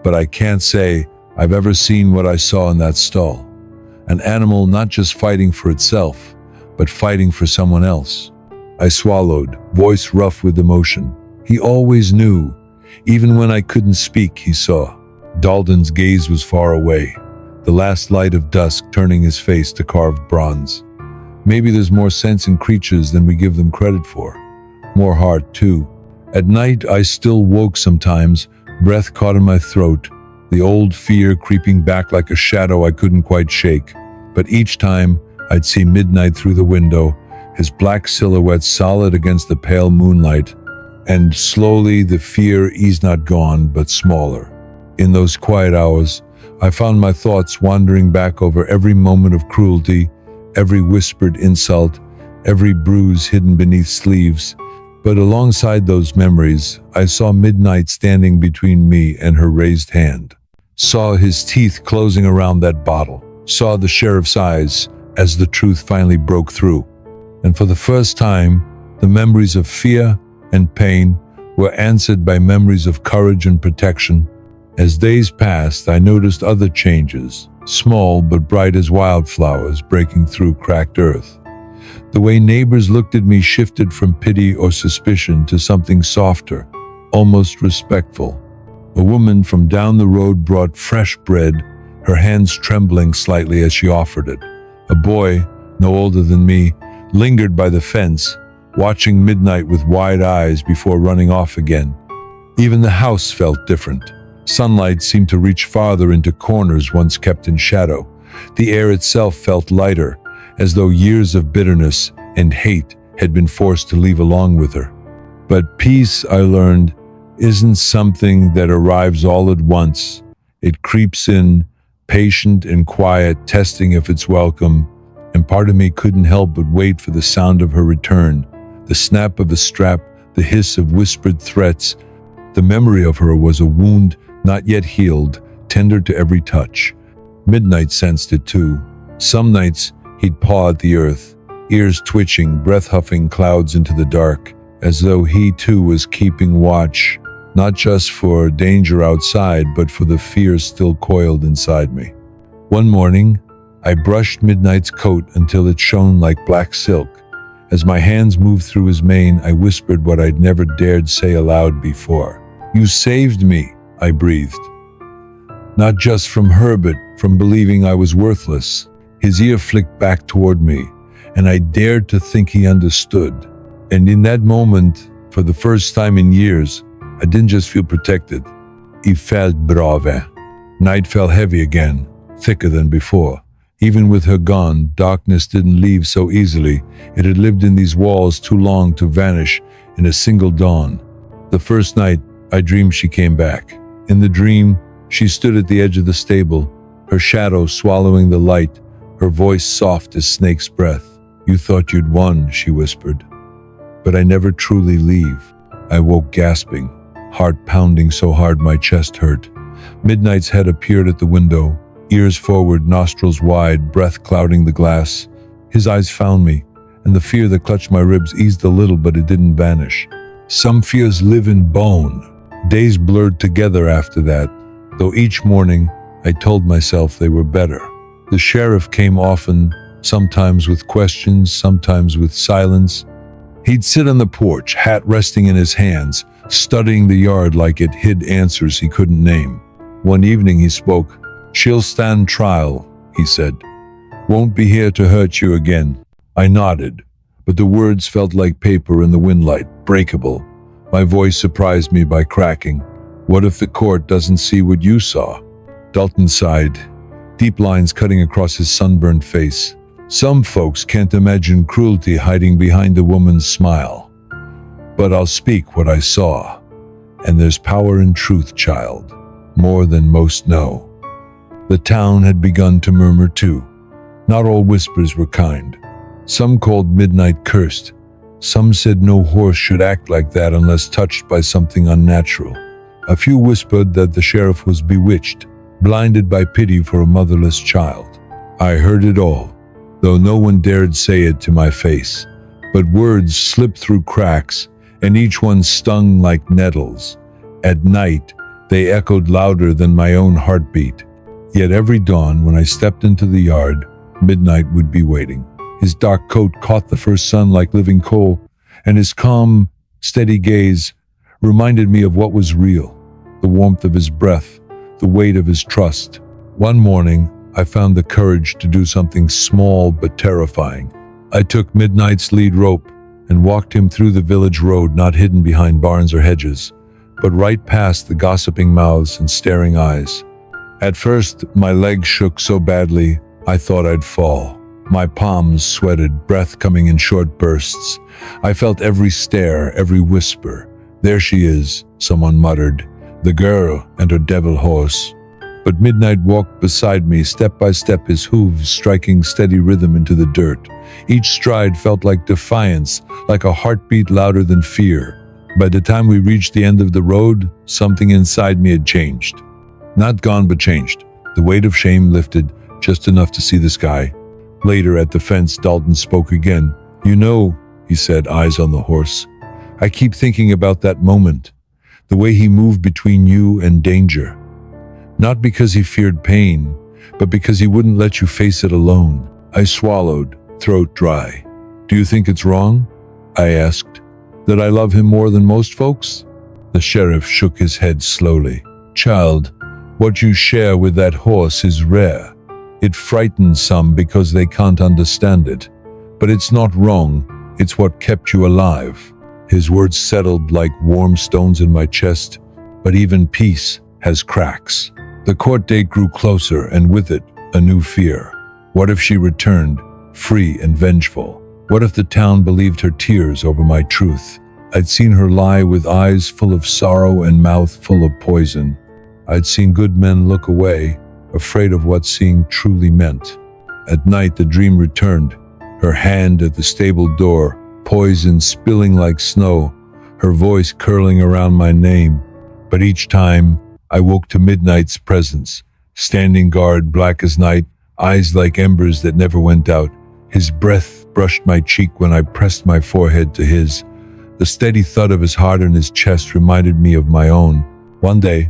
but I can't say I've ever seen what I saw in that stall. An animal not just fighting for itself, but fighting for someone else." I swallowed, voice rough with emotion. He always knew. Even when I couldn't speak, he saw. Dalton's gaze was far away, the last light of dusk turning his face to carved bronze. Maybe there's more sense in creatures than we give them credit for. More heart, too. At night, I still woke sometimes, breath caught in my throat, the old fear creeping back like a shadow I couldn't quite shake. But each time, I'd see Midnight through the window, his black silhouette solid against the pale moonlight, and slowly the fear eased, not gone, but smaller. In those quiet hours, I found my thoughts wandering back over every moment of cruelty, every whispered insult, every bruise hidden beneath sleeves. But alongside those memories, I saw Midnight standing between me and her raised hand. Saw his teeth closing around that bottle. Saw the sheriff's eyes as the truth finally broke through. And for the first time, the memories of fear and pain were answered by memories of courage and protection. As days passed, I noticed other changes, small but bright as wildflowers breaking through cracked earth. The way neighbors looked at me shifted from pity or suspicion to something softer, almost respectful. A woman from down the road brought fresh bread, her hands trembling slightly as she offered it. A boy, no older than me, lingered by the fence, watching Midnight with wide eyes before running off again. Even the house felt different. Sunlight seemed to reach farther into corners once kept in shadow. The air itself felt lighter, as though years of bitterness and hate had been forced to leave along with her. But peace, I learned, isn't something that arrives all at once. It creeps in, patient and quiet, testing if it's welcome, and part of me couldn't help but wait for the sound of her return, the snap of a strap, the hiss of whispered threats. The memory of her was a wound not yet healed, tender to every touch. Midnight sensed it too. Some nights he'd paw at the earth, ears twitching, breath huffing clouds into the dark, as though he too was keeping watch, not just for danger outside, but for the fear still coiled inside me. One morning, I brushed Midnight's coat until it shone like black silk. As my hands moved through his mane, I whispered what I'd never dared say aloud before. "You saved me," I breathed. Not just from her, but from believing I was worthless. His ear flicked back toward me, and I dared to think he understood. And in that moment, for the first time in years, I didn't just feel protected. I felt brave. Night fell heavy again, thicker than before. Even with her gone, darkness didn't leave so easily. It had lived in these walls too long to vanish in a single dawn. The first night, I dreamed she came back. In the dream, she stood at the edge of the stable, her shadow swallowing the light, her voice soft as snake's breath. "You thought you'd won," she whispered. "But I never truly leave." I woke gasping, heart pounding so hard my chest hurt. Midnight's head appeared at the window, ears forward, nostrils wide, breath clouding the glass. His eyes found me, and the fear that clutched my ribs eased a little, but it didn't vanish. Some fears live in bone. Days blurred together after that, though each morning I told myself they were better. The sheriff came often, sometimes with questions, sometimes with silence. He'd sit on the porch, hat resting in his hands, studying the yard like it hid answers he couldn't name. One evening he spoke. "She'll stand trial," he said. "Won't be here to hurt you again." I nodded, but the words felt like paper in the windlight, breakable. My voice surprised me by cracking. "What if the court doesn't see what you saw?" Dalton sighed, deep lines cutting across his sunburned face. "Some folks can't imagine cruelty hiding behind a woman's smile. But I'll speak what I saw. And there's power in truth, child, more than most know." The town had begun to murmur too. Not all whispers were kind. Some called Midnight cursed. Some said no horse should act like that unless touched by something unnatural. A few whispered that the sheriff was bewitched, blinded by pity for a motherless child. I heard it all, though no one dared say it to my face. But words slipped through cracks, and each one stung like nettles. At night, they echoed louder than my own heartbeat. Yet every dawn, when I stepped into the yard, Midnight would be waiting. His dark coat caught the first sun like living coal, and his calm, steady gaze reminded me of what was real, the warmth of his breath, the weight of his trust. One morning, I found the courage to do something small but terrifying. I took Midnight's lead rope and walked him through the village road, not hidden behind barns or hedges, but right past the gossiping mouths and staring eyes. At first, my legs shook so badly, I thought I'd fall. My palms sweated, breath coming in short bursts. I felt every stare, every whisper. "There she is," someone muttered, "the girl and her devil horse." But Midnight walked beside me, step by step, his hooves striking steady rhythm into the dirt. Each stride felt like defiance, like a heartbeat louder than fear. By the time we reached the end of the road, something inside me had changed. Not gone, but changed. The weight of shame lifted, just enough to see the sky. Later at the fence, Dalton spoke again. "You know," he said, eyes on the horse, "I keep thinking about that moment, the way he moved between you and danger. Not because he feared pain, but because he wouldn't let you face it alone." I swallowed, throat dry. "Do you think it's wrong?" I asked. "That I love him more than most folks?" The sheriff shook his head slowly. "Child, what you share with that horse is rare. It frightens some because they can't understand it. But it's not wrong, it's what kept you alive." His words settled like warm stones in my chest, but even peace has cracks. The court date grew closer, and with it, a new fear. What if she returned, free and vengeful? What if the town believed her tears over my truth? I'd seen her lie with eyes full of sorrow and mouth full of poison. I'd seen good men look away, afraid of what seeing truly meant. At night the dream returned, her hand at the stable door, poison spilling like snow, her voice curling around my name. But each time I woke to midnight's presence, standing guard black as night, eyes like embers that never went out. His breath brushed my cheek when I pressed my forehead to his. The steady thud of his heart in his chest reminded me of my own. One day,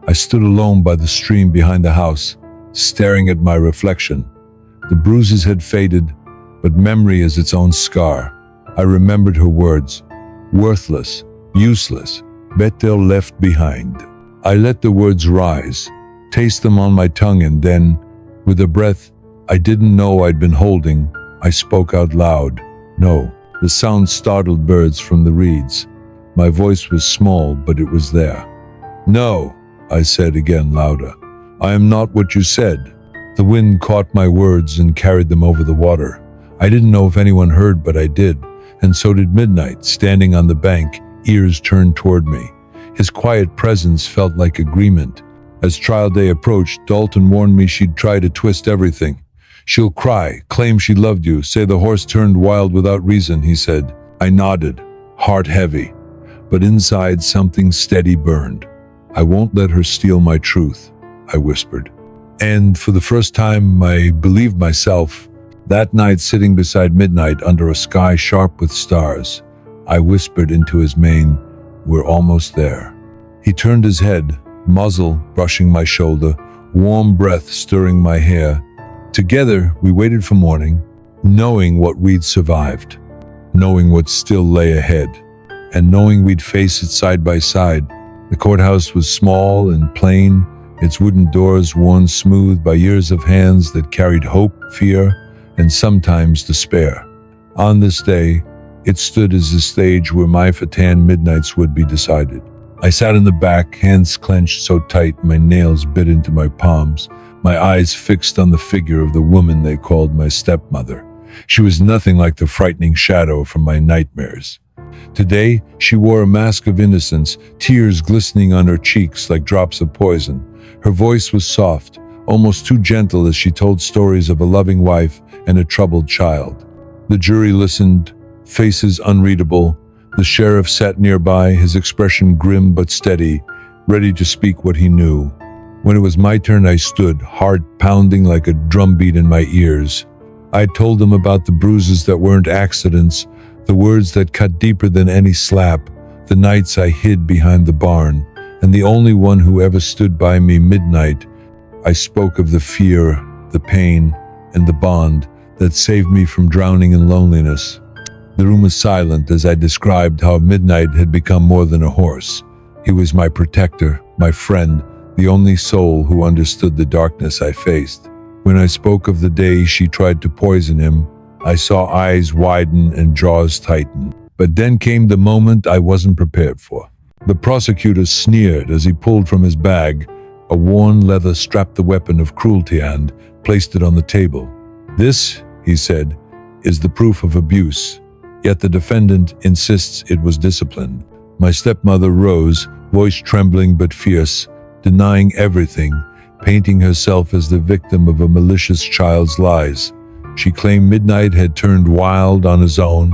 I stood alone by the stream behind the house, staring at my reflection. The bruises had faded, but memory is its own scar. I remembered her words, worthless, useless, better left behind. I let the words rise, taste them on my tongue, and then, with a breath I didn't know I'd been holding, I spoke out loud. No. The sound startled birds from the reeds. My voice was small, but it was there. No, I said again louder. I am not what you said. The wind caught my words and carried them over the water. I didn't know if anyone heard, but I did, and so did midnight, standing on the bank, ears turned toward me. His quiet presence felt like agreement. As trial day approached, Dalton warned me she'd try to twist everything. She'll cry, claim she loved you, say the horse turned wild without reason, he said. I nodded, heart heavy, but inside something steady burned. I won't let her steal my truth, I whispered. And for the first time, I believed myself. That night, sitting beside midnight under a sky sharp with stars, I whispered into his mane, we're almost there. He turned his head, muzzle brushing my shoulder, warm breath stirring my hair. Together, we waited for morning, knowing what we'd survived, knowing what still lay ahead, and knowing we'd face it side by side. The courthouse was small and plain, its wooden doors worn smooth by years of hands that carried hope, fear, and sometimes despair. On this day, it stood as the stage where my Fatan midnights would be decided. I sat in the back, hands clenched so tight my nails bit into my palms, my eyes fixed on the figure of the woman they called my stepmother. She was nothing like the frightening shadow from my nightmares. Today, she wore a mask of innocence, tears glistening on her cheeks like drops of poison. Her voice was soft, almost too gentle as she told stories of a loving wife and a troubled child. The jury listened, faces unreadable. The sheriff sat nearby, his expression grim but steady, ready to speak what he knew. When it was my turn, I stood, heart pounding like a drumbeat in my ears. I told them about the bruises that weren't accidents, the words that cut deeper than any slap, the nights I hid behind the barn, and the only one who ever stood by me midnight. I spoke of the fear, the pain, and the bond that saved me from drowning in loneliness. The room was silent as I described how midnight had become more than a horse. He was my protector, my friend, the only soul who understood the darkness I faced. When I spoke of the day she tried to poison him, I saw eyes widen and jaws tighten. But then came the moment I wasn't prepared for. The prosecutor sneered as he pulled from his bag a worn leather-strapped weapon of cruelty and placed it on the table. This, he said, is the proof of abuse. Yet the defendant insists it was discipline. My stepmother rose, voice trembling but fierce, denying everything, painting herself as the victim of a malicious child's lies. She claimed midnight had turned wild on his own,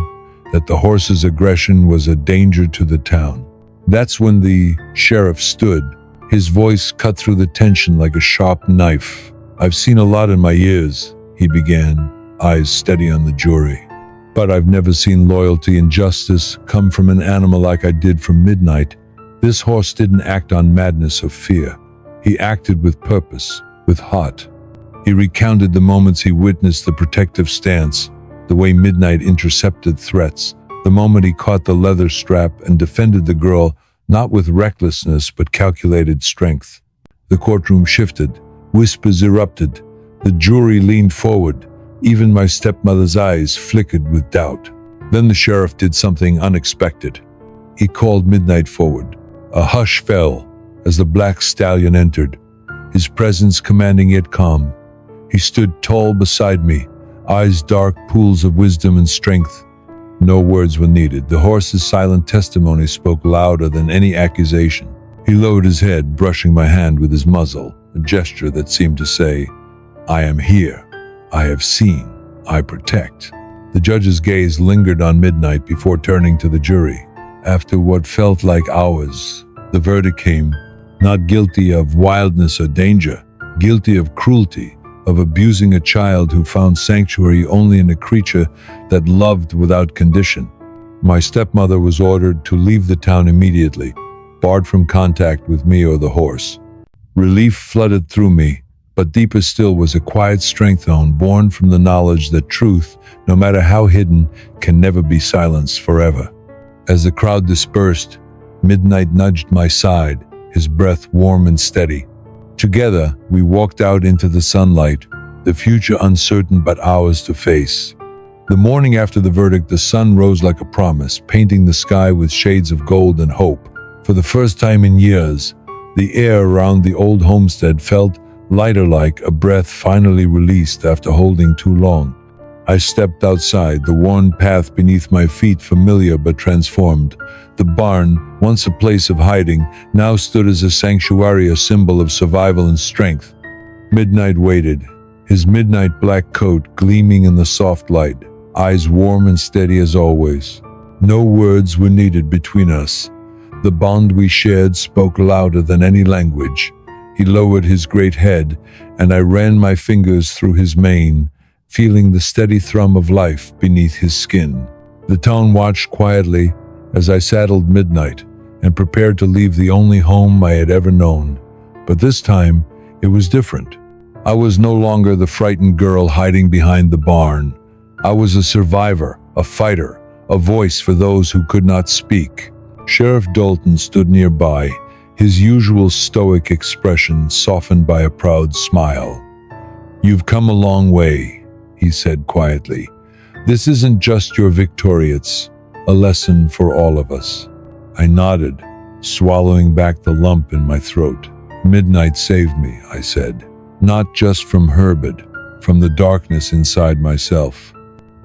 that the horse's aggression was a danger to the town. That's when the sheriff stood, his voice cut through the tension like a sharp knife. I've seen a lot in my years, he began, eyes steady on the jury. But I've never seen loyalty and justice come from an animal like I did from midnight. This horse didn't act on madness or fear. He acted with purpose, with heart. He recounted the moments he witnessed the protective stance, the way midnight intercepted threats, the moment he caught the leather strap and defended the girl, not with recklessness but calculated strength. The courtroom shifted, whispers erupted. The jury leaned forward. Even my stepmother's eyes flickered with doubt. Then the sheriff did something unexpected. He called midnight forward. A hush fell as the black stallion entered, his presence commanding yet calm. He stood tall beside me, eyes dark pools of wisdom and strength. No words were needed. The horse's silent testimony spoke louder than any accusation. He lowered his head, brushing my hand with his muzzle, a gesture that seemed to say, "I am here. I have seen. I protect." The judge's gaze lingered on Midnight before turning to the jury. After what felt like hours, the verdict came. Not guilty of wildness or danger, guilty of cruelty, of abusing a child who found sanctuary only in a creature that loved without condition. My stepmother was ordered to leave the town immediately, barred from contact with me or the horse. Relief flooded through me, but deeper still was a quiet strength born from the knowledge that truth, no matter how hidden, can never be silenced forever. As the crowd dispersed, Midnight nudged my side, his breath warm and steady. Together, we walked out into the sunlight, the future uncertain but ours to face. The morning after the verdict, the sun rose like a promise, painting the sky with shades of gold and hope. For the first time in years, the air around the old homestead felt lighter, like a breath finally released after holding too long. I stepped outside, the worn path beneath my feet familiar but transformed. The barn, once a place of hiding, now stood as a sanctuary, a symbol of survival and strength. Midnight waited, his midnight black coat gleaming in the soft light, eyes warm and steady as always. No words were needed between us. The bond we shared spoke louder than any language. He lowered his great head, and I ran my fingers through his mane, feeling the steady thrum of life beneath his skin. The town watched quietly as I saddled Midnight and prepared to leave the only home I had ever known. But this time, it was different. I was no longer the frightened girl hiding behind the barn. I was a survivor, a fighter, a voice for those who could not speak. Sheriff Dalton stood nearby, his usual stoic expression softened by a proud smile. "You've come a long way," he said quietly. "This isn't just your victory, it's a lesson for all of us." I nodded, swallowing back the lump in my throat. "Midnight saved me," I said. "Not just from her, but from the darkness inside myself."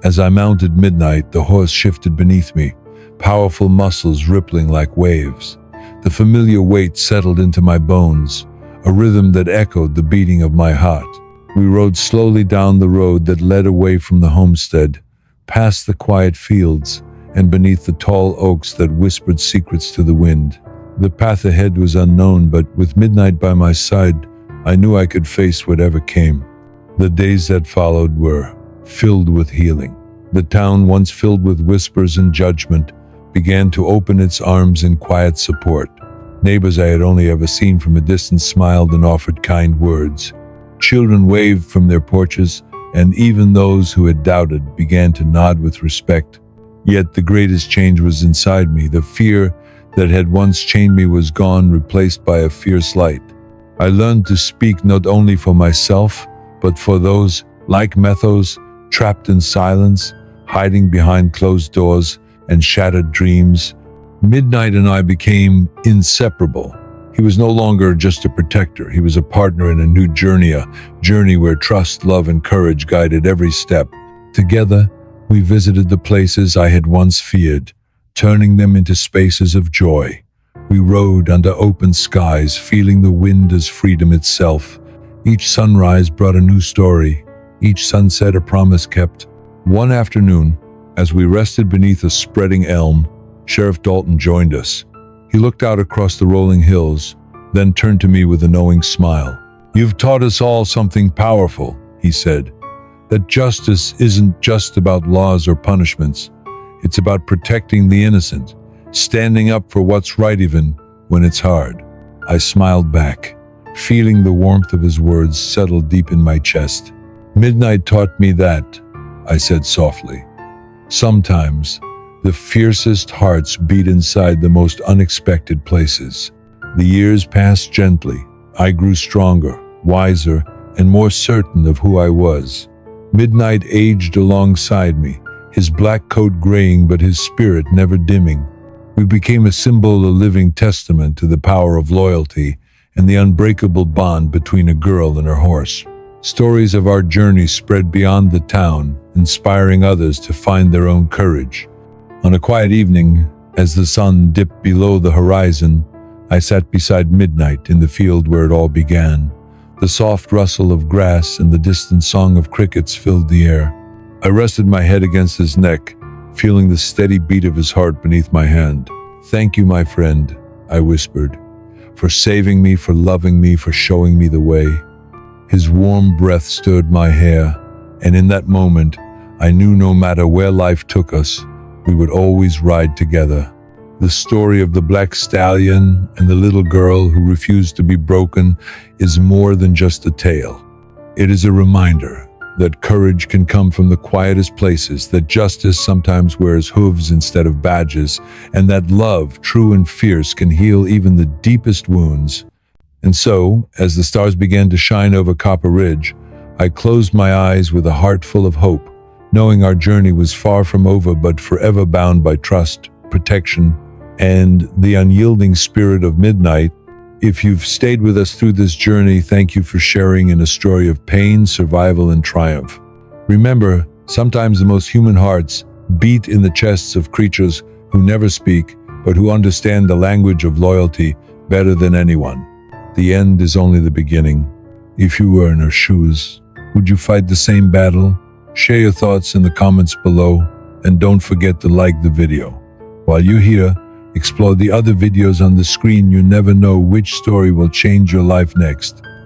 As I mounted Midnight, the horse shifted beneath me, powerful muscles rippling like waves. The familiar weight settled into my bones, a rhythm that echoed the beating of my heart. We rode slowly down the road that led away from the homestead, past the quiet fields, and beneath the tall oaks that whispered secrets to the wind. The path ahead was unknown, but with Midnight by my side, I knew I could face whatever came. The days that followed were filled with healing. The town, once filled with whispers and judgment, began to open its arms in quiet support. Neighbors I had only ever seen from a distance smiled and offered kind words. Children waved from their porches, and even those who had doubted began to nod with respect. Yet the greatest change was inside me. The fear that had once chained me was gone, replaced by a fierce light. I learned to speak not only for myself, but for those, like Methos, trapped in silence, hiding behind closed doors and shattered dreams. Midnight and I became inseparable. He was no longer just a protector. He was a partner in a new journey, a journey where trust, love, and courage guided every step. Together, we visited the places I had once feared, turning them into spaces of joy. We rode under open skies, feeling the wind as freedom itself. Each sunrise brought a new story, each sunset a promise kept. One afternoon, as we rested beneath a spreading elm, Sheriff Dalton joined us. He looked out across the rolling hills, then turned to me with a knowing smile. "You've taught us all something powerful," he said. "That justice isn't just about laws or punishments. It's about protecting the innocent, standing up for what's right even when it's hard." I smiled back, feeling the warmth of his words settle deep in my chest. "Midnight taught me that," I said softly. "Sometimes, the fiercest hearts beat inside the most unexpected places." The years passed gently. I grew stronger, wiser, and more certain of who I was. Midnight aged alongside me, his black coat graying but his spirit never dimming. We became a symbol, a living testament to the power of loyalty and the unbreakable bond between a girl and her horse. Stories of our journey spread beyond the town, inspiring others to find their own courage. On a quiet evening, as the sun dipped below the horizon, I sat beside midnight in the field where it all began. The soft rustle of grass and the distant song of crickets filled the air. I rested my head against his neck, feeling the steady beat of his heart beneath my hand. "Thank you, my friend," I whispered, "for saving me, for loving me, for showing me the way." His warm breath stirred my hair, and in that moment, I knew no matter where life took us, we would always ride together. The story of the black stallion and the little girl who refused to be broken is more than just a tale. It is a reminder that courage can come from the quietest places, that justice sometimes wears hooves instead of badges, and that love, true and fierce, can heal even the deepest wounds. And so, as the stars began to shine over Copper Ridge, I closed my eyes with a heart full of hope, knowing our journey was far from over but forever bound by trust, protection, and the unyielding spirit of midnight. If you've stayed with us through this journey, thank you for sharing in a story of pain, survival, and triumph. Remember, sometimes the most human hearts beat in the chests of creatures who never speak, but who understand the language of loyalty better than anyone. The end is only the beginning. If you were in her shoes, would you fight the same battle? Share your thoughts in the comments below, and don't forget to like the video. While you're here, explore the other videos on the screen. You never know which story will change your life next.